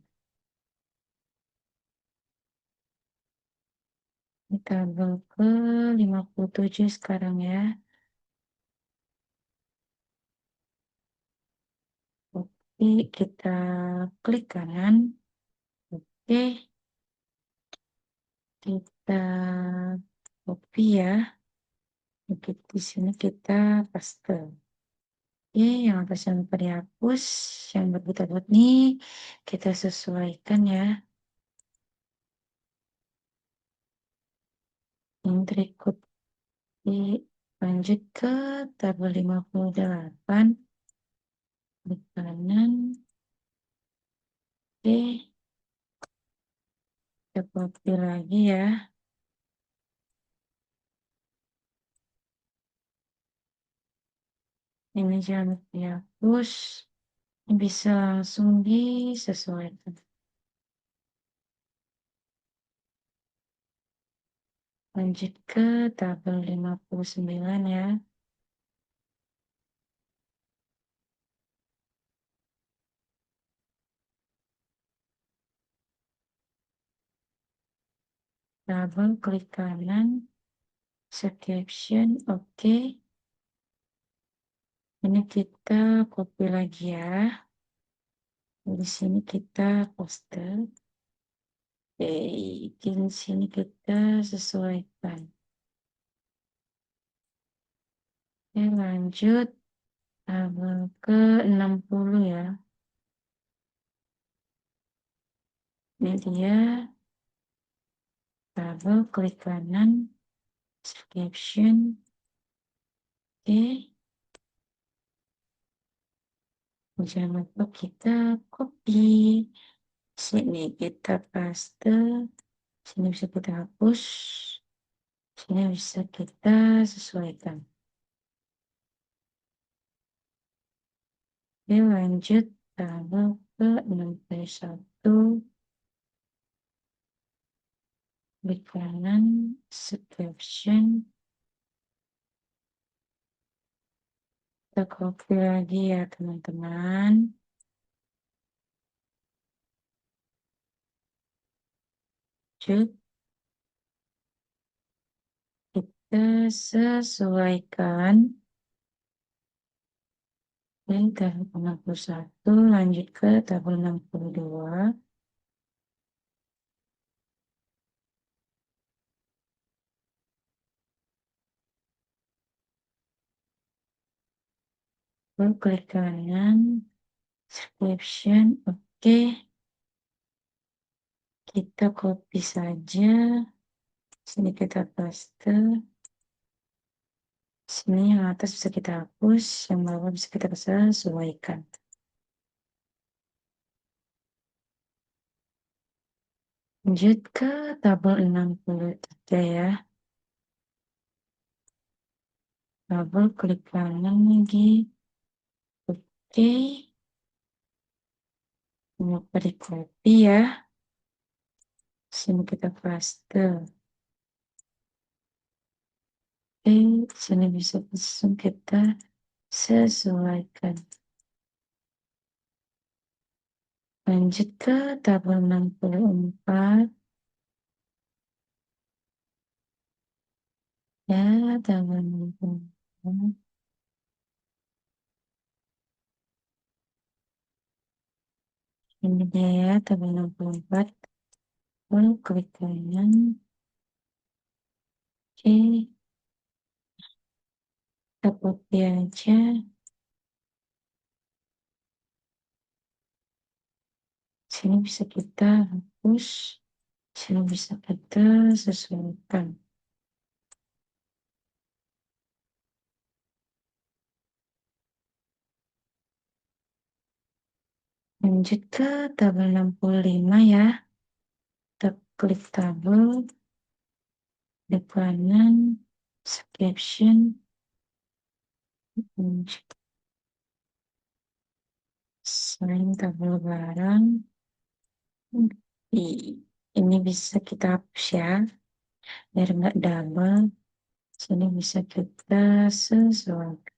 Ini tabel ke 57 sekarang ya. Oke, kita klik kanan. Oke, kita copy ya. Oke, di sini kita paste. Oke, yang atas yang lupa dihapus, yang berbuta-buta nih kita sesuaikan ya. Yang berikut lanjut ke tabel 58 di kanan. Oke, kita copy lagi ya. Ini jangan lupa dihapus. Ini bisa langsung disesuaikan. Lanjut ke tabel 59 ya. Tabel klik kanan, description, oke. Ini kita copy lagi ya. Di sini kita poster. Oke, di sini kita sesuaikan. Oke, lanjut tabel ke 60 ya. Ini dia tabel klik kanan, description. Oke, jangan lupa kita copy. Sini kita paste. Sini bisa kita hapus. Sini bisa kita sesuaikan. Oke, lanjut tabel ke 61. Klik kanan, description. Kita copy lagi ya teman-teman. Lanjut. Kita sesuaikan. Ini tabel 61, lanjut ke tabel 62. Lalu klik kanan, description, oke. Kita copy saja. Sini kita paste. Sini yang atas bisa kita hapus, yang bawah bisa kita sesuaikan. Lanjut ke tabel 63 ya. Tabel klik kanan lagi. Oke. Lupa di copy ya. Sini kita paste. Oke, sini bisa langsung kita sesuaikan. Lanjut ke tabel 64. Ya, tabel 60. Ini dia ya, tabel 64. Lalu klik kanan. Oke, kita copy aja. Sini bisa kita hapus. Sini bisa kita sesuaikan. Lanjut ke tabel 65 ya. Kita klik tabel di kanan, caption, selain tabel barang. Ini bisa kita hapus ya, biar nggak double. Sini bisa kita sesuaikan.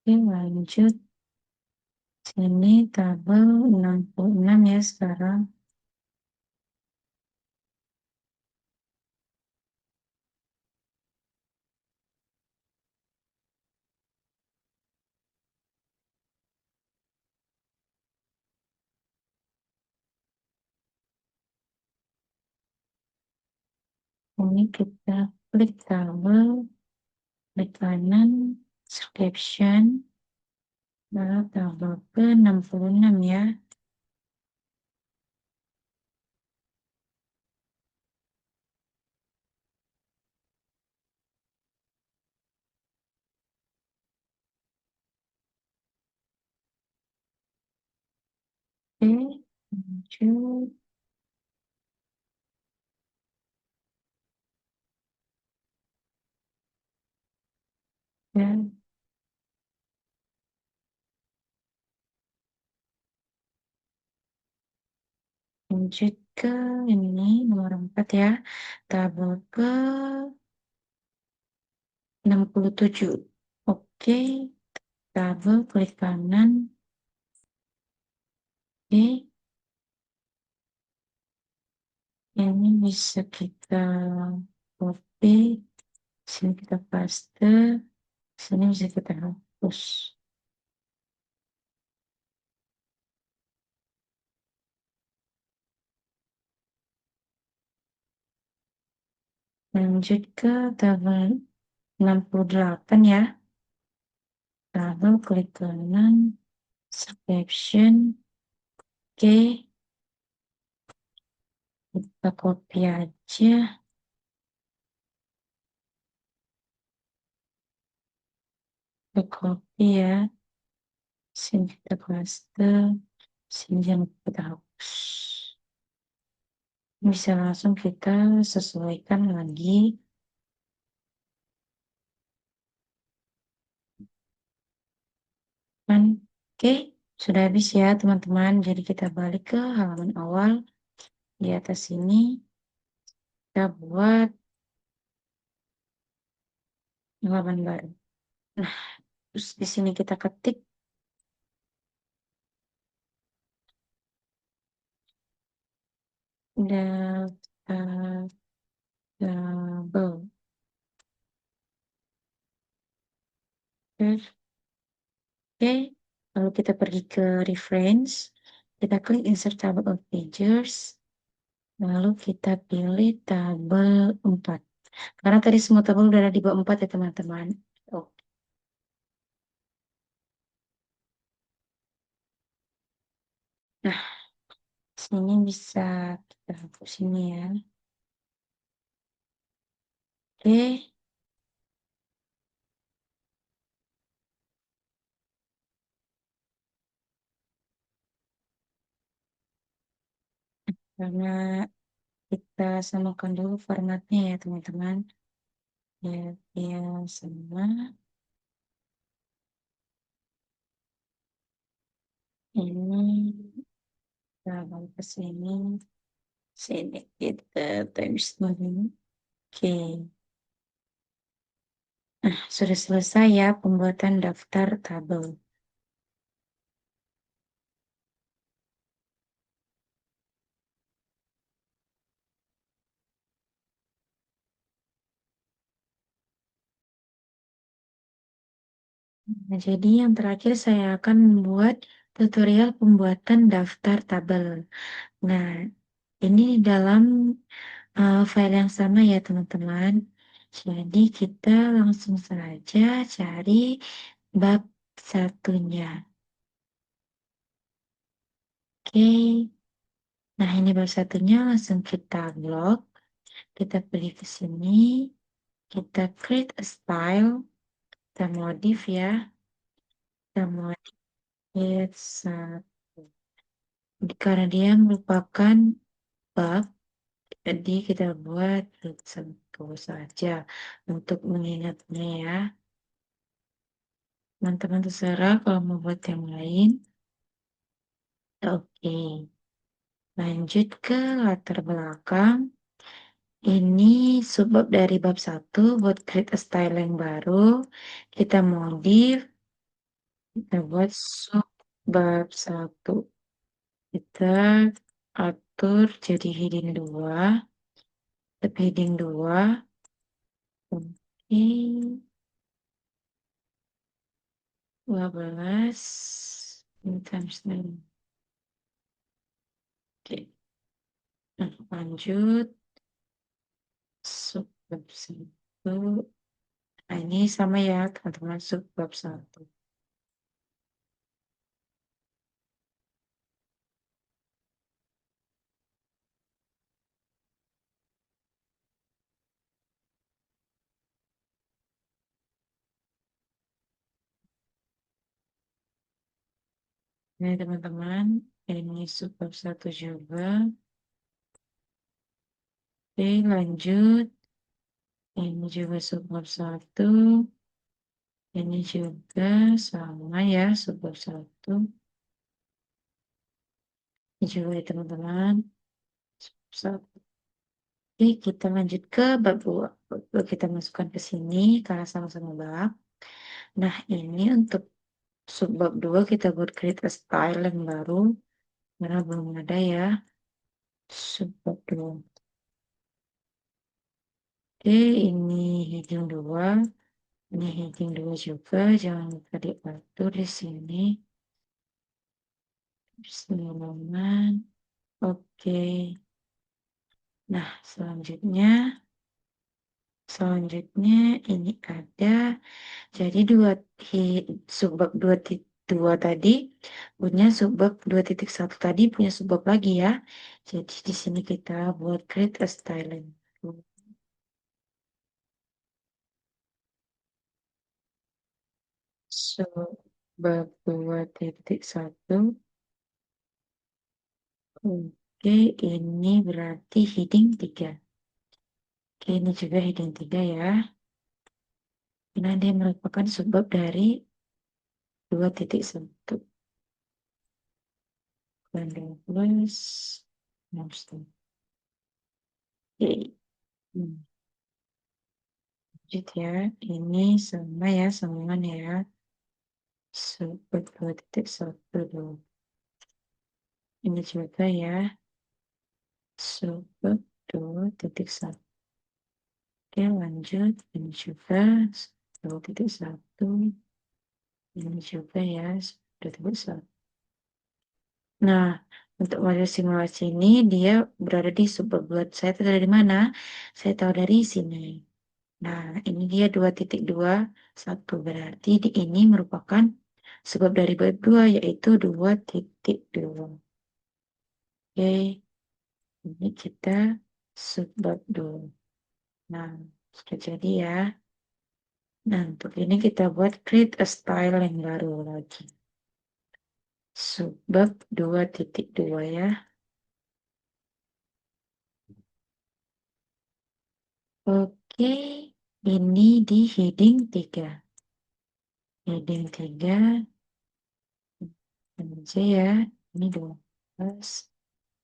Oke, lanjut. Sini tabel 66 ya sekarang. Ini kita klik tabel, klik kanan, caption, lalu tabel ke 66 ya. Oke, lanjut. Ya, lanjut ke ini nomor 4 ya. Tabel ke 67. Oke, tabel klik kanan. Oke, ini bisa kita copy. Sini kita paste. Sini bisa kita hapus. Lanjut ke tabel 68 ya. Lalu klik kanan, caption. Oke, kita copy aja. Kita copy ya. Sini kita paste. Sini jangan lupa kita hapus. Bisa langsung kita sesuaikan lagi. Kan? Oke, sudah habis ya teman-teman. Jadi kita balik ke halaman awal. Di atas sini kita buat halaman baru. Nah, terus di sini kita ketik daftar double. Oke, lalu kita pergi ke reference, kita klik insert table of pages, lalu kita pilih tabel 4. Karena tadi semua tabel udah ada di bawah 4 ya teman-teman. Oh, nah, sini bisa kita hapus ini ya. Oke, karena kita samakan dulu formatnya ya teman-teman. Ya, sama. Ini kita balik ke sini. Sini kita times 2 ini. Oke. Nah, sudah selesai ya pembuatan daftar tabel. Nah, jadi yang terakhir saya akan membuat tutorial pembuatan daftar tabel. Nah, ini dalam file yang sama ya teman-teman. Jadi kita langsung saja cari bab satunya. Oke, nah ini bab satunya langsung kita blok. Kita pilih ke sini, kita create a style, kita modif ya, kita modif satu. Karena dia merupakan bab, jadi kita buat satu saja untuk mengingatnya ya. Teman-teman terserah kalau mau buat yang lain. Oke, lanjut ke latar belakang. Ini subbab dari bab satu buat create a style yang baru. Kita modif, kita buat sub bab satu. Kita atur jadi heading 2, heading 2. Oke, 12 ini times 9. Oke, nah, lanjut subbab 1. Nah, ini sama ya teman-teman subbab 1. Ini teman-teman, ini subbab 1 juga. Oke, lanjut. Ini juga subbab 1. Ini juga sama ya subbab 1. Ini juga ya teman-teman. Subbab 1. Oke, kita lanjut ke bab 2. Bab 2 kita masukkan ke sini karena sama-sama bab. Nah, ini untuk subbab 2 kita buat create a style yang baru. Karena belum ada ya. Subbab 2. Oke, ini heading 2. Ini heading 2 juga. Jangan lupa diatur di sini. Bismillahirrahmanirrahim. Oke. Nah, selanjutnya ini ada. Jadi subbab 2.2 tadi punya subbab 2.1 tadi punya subbab lagi ya. Jadi di sini kita buat create a styling. Subbab 2.1. Oke, ini berarti heading 3. Oke, ini juga heading 3 ya. Karena dia merupakan subbab dari 2.1. Banding plus 6,5. Oke. Lanjut ya, ini sama ya, sambungan ya. Super 2.1 dulu. Ini juga ya, super 2.1. Oke, lanjut. Ini juga 2.1. Ini juga ya, 2.1. Nah, untuk model simulasi ini dia berada di super bulat. Saya tahu dari mana? Saya tahu dari sini. Nah, ini dia 2.21. Berarti ini merupakan sebab dari bab 2 yaitu 2.2. Oke, ini kita subbab 2. Nah, sudah jadi ya. Nah, untuk ini kita buat create a style yang baru lagi. Subbab 2.2 ya. Oke, ini di heading 3. Heading 3, aja ya. Ini 12.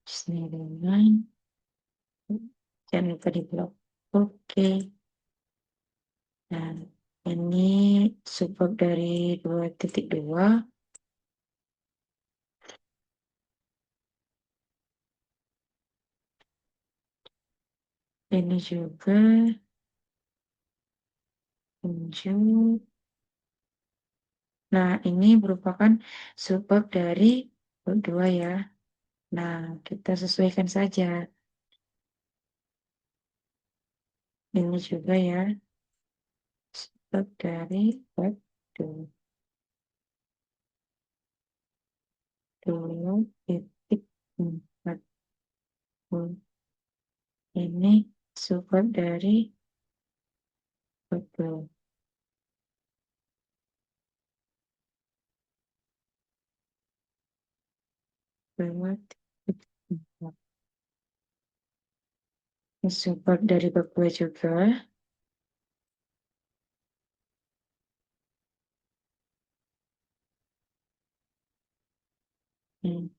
Bismillahirrahmanirrahim. Jangan lupa di blok. Oke. Nah, ini subbab dari 2.2. Ini juga lanjut. Nah, ini merupakan subbab dari bab 2 ya. Nah, kita sesuaikan saja. Ini juga ya, subbab dari bab 20.40. Ini subbab dari bab 2. Subbab dari bab 2 juga. Hmm.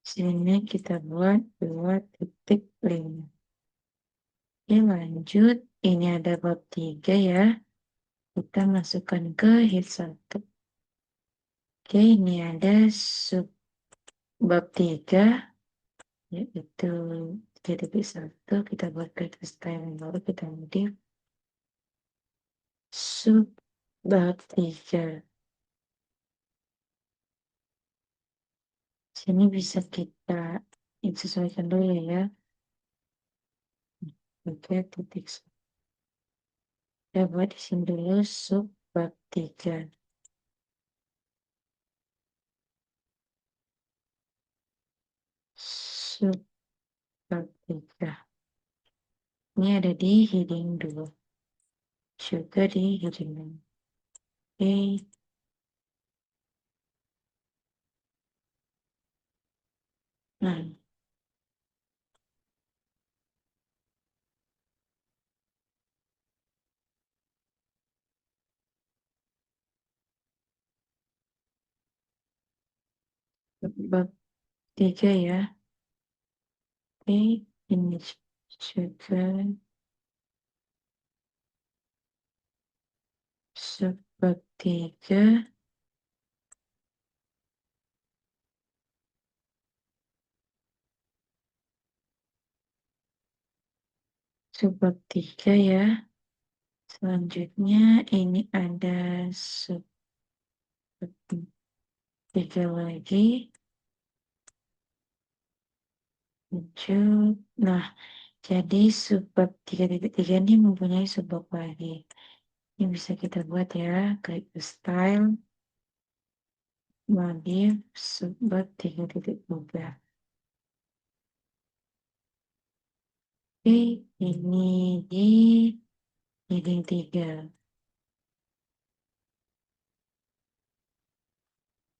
Sini kita buat 2.5. Oke, lanjut. Ini ada bab 3 ya. Kita masukkan ke hit 1. Oke, ini ada sub bab 3, yaitu 3.1. Kita buat garis style yang baru, kita modif sub bab 3. Sini bisa kita sesuaikan dulu ya. Oke, titik. Kita buat di sini dulu sub bab 3. Sub bab 3. Ini ada di heading 2. Juga di heading 6. Oke. Nah, bab 3 ya. Oke, ini juga subbab 3. Subbab 3 ya. Selanjutnya ini ada subbab 3 lagi. Lanjut. Nah, jadi subbab 3.3 ini mempunyai subbab lagi. Ini bisa kita buat ya. Klik style. Modif subbab 3.3. Oke, ini di heading 3.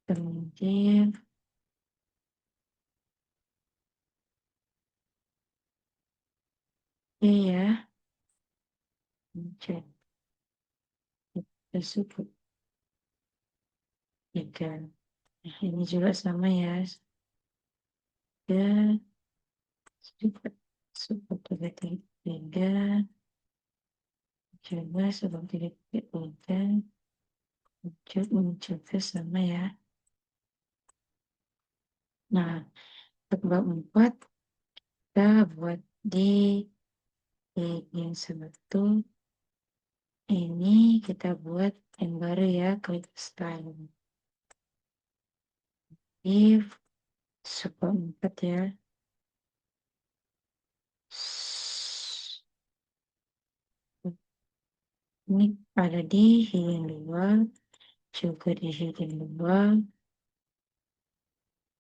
Kemudian, ya, cek tersebut ikan. Nah, ini juga sama ya. Ya, sudah sebut tiga tiga, coba sebut tiga tiga, mencoba sama ya. Nah, untuk bab 4 kita buat di yang sebetul ini kita buat yang baru ya, klik style. If sub 4 ya. Ini ada di heading 2, juga di heading 2,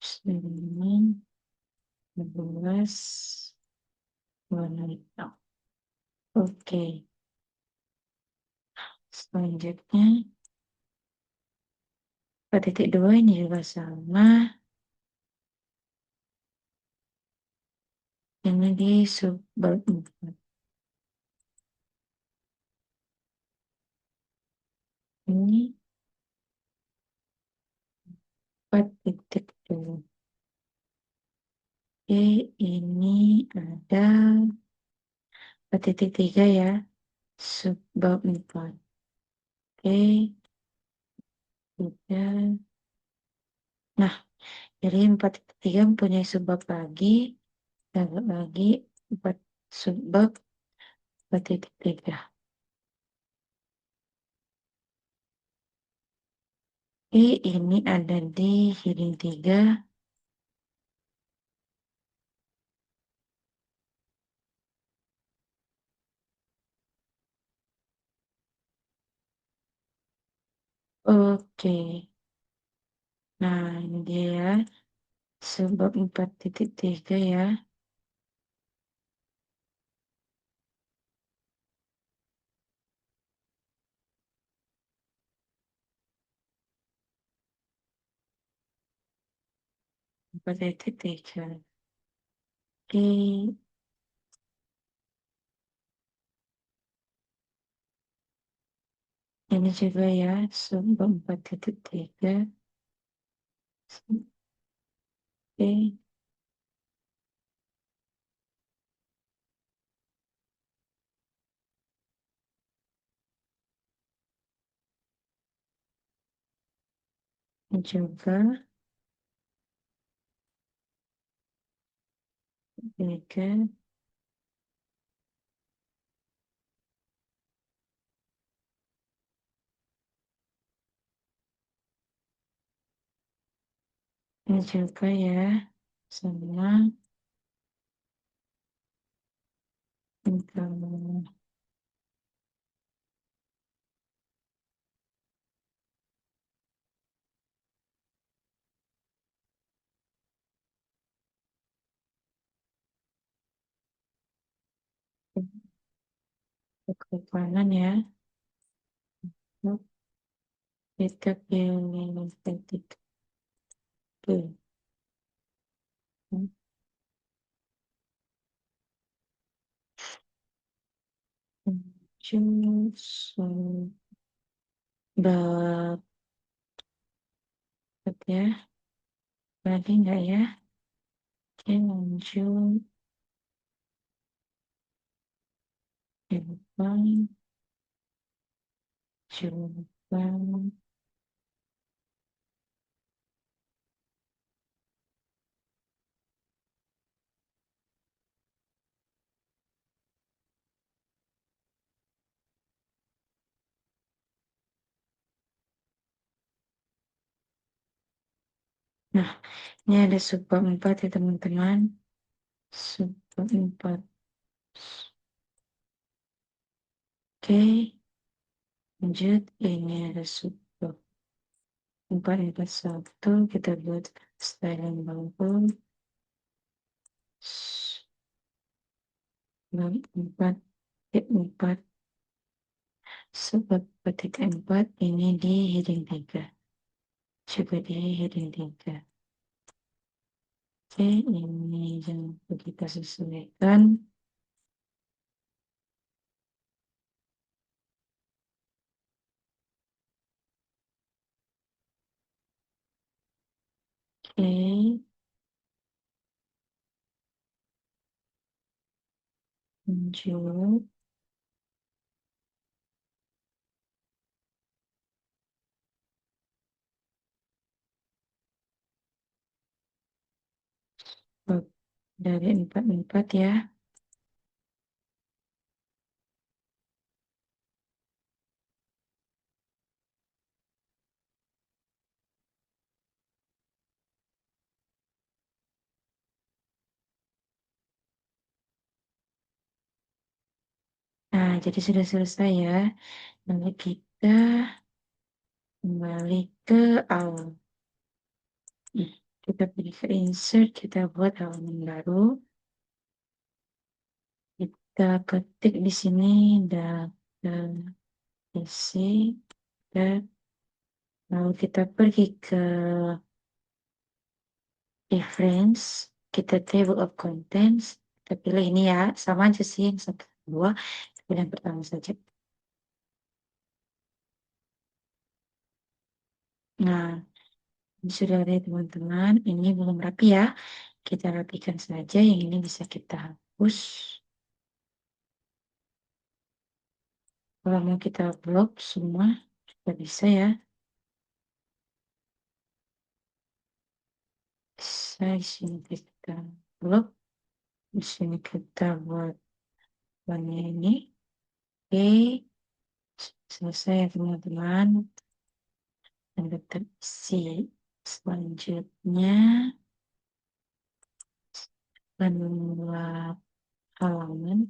9, 12, warna hitam. Oke, selanjutnya pada titik 2 ini juga sama. Ini di subbab 4. Ini 4.2. Oke, ini ada 4.3 ya, subbab 4. Oke, udah. Nah, jadi 4.3 mempunyai subbab lagi, dapat lagi 4 subbab 4.3. Ini ada di heading 3. Oke. Nah, ini dia ya. Sebab 4.3 ya. Empat titik tiga. Oke. Ini juga ya. Sebab 4.3. Oke. Ini juga. Tiga. Ini juga ya. Sama. Income. Ke kanan ya. Kita pilih titik. Oke. Choose dapat ya. Lagi enggak ya? Oke, lanjut. Jepang. Jepang. Nah, ini ada subbab 4 ya teman-teman. Subbab 4. Oke, lanjut. Ini ada subbab 4 satu. Kita buat style yang bagus. Subbab 4. Subbab 4 ini di heading 3. Coba di heading 3. Oke, ini yang kita sesuaikan. Oke, lanjut. Dari 4 ya. Nah, jadi sudah selesai ya. Lalu kita kembali ke awal. Kita pilih ke insert, kita buat halaman baru. Kita ketik di sini data isi dan lalu kita pergi ke reference, kita table of contents, kita pilih ini ya, sama aja sih yang satu dua, pilih yang pertama saja. Nah, ini sudah ada ya, teman-teman, ini belum rapi ya, kita rapikan saja, yang ini bisa kita hapus. Kalau mau kita blok semua, juga bisa ya. Bisa di sini kita blok, di sini kita buat warna ini. Oke, selesai ya teman-teman. Dan udah terisi. Selanjutnya, membuat halaman.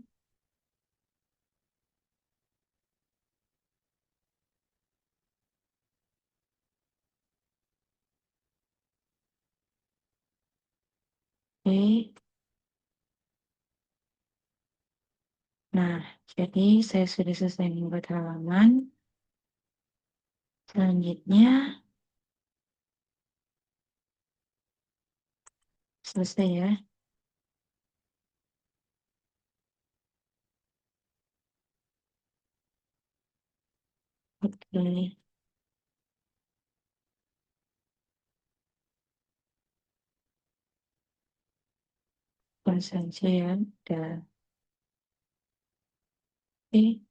Oke. Nah, jadi saya sudah selesai membuat halaman. Selanjutnya, selesai ya. Oke, langsung saja ya. Udah. Oke,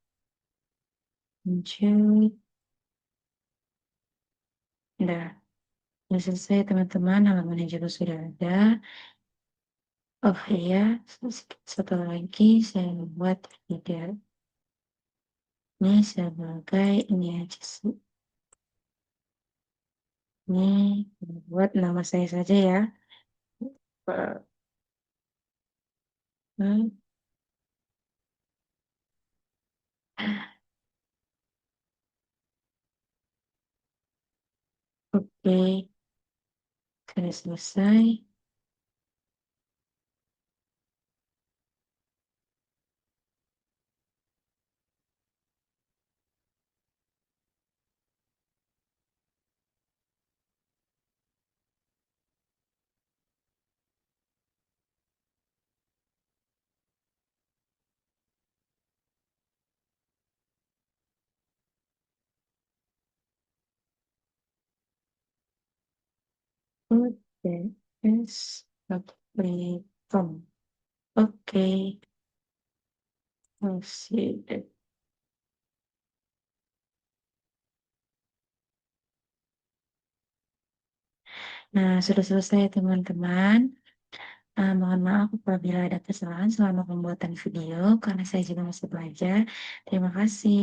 lanjut. Udah selesai teman-teman, halamannya juga sudah ada. Oh iya, satu lagi saya buat tidak. Ini sebagai ini aja sih. Ini buat nama saya saja ya. Hmm, Oke, sudah selesai. Oke, yes, oke, Tom. Oke, proceed. Nah, sudah selesai teman-teman. Mohon maaf apabila ada kesalahan selama pembuatan video, karena saya juga masih belajar. Terima kasih.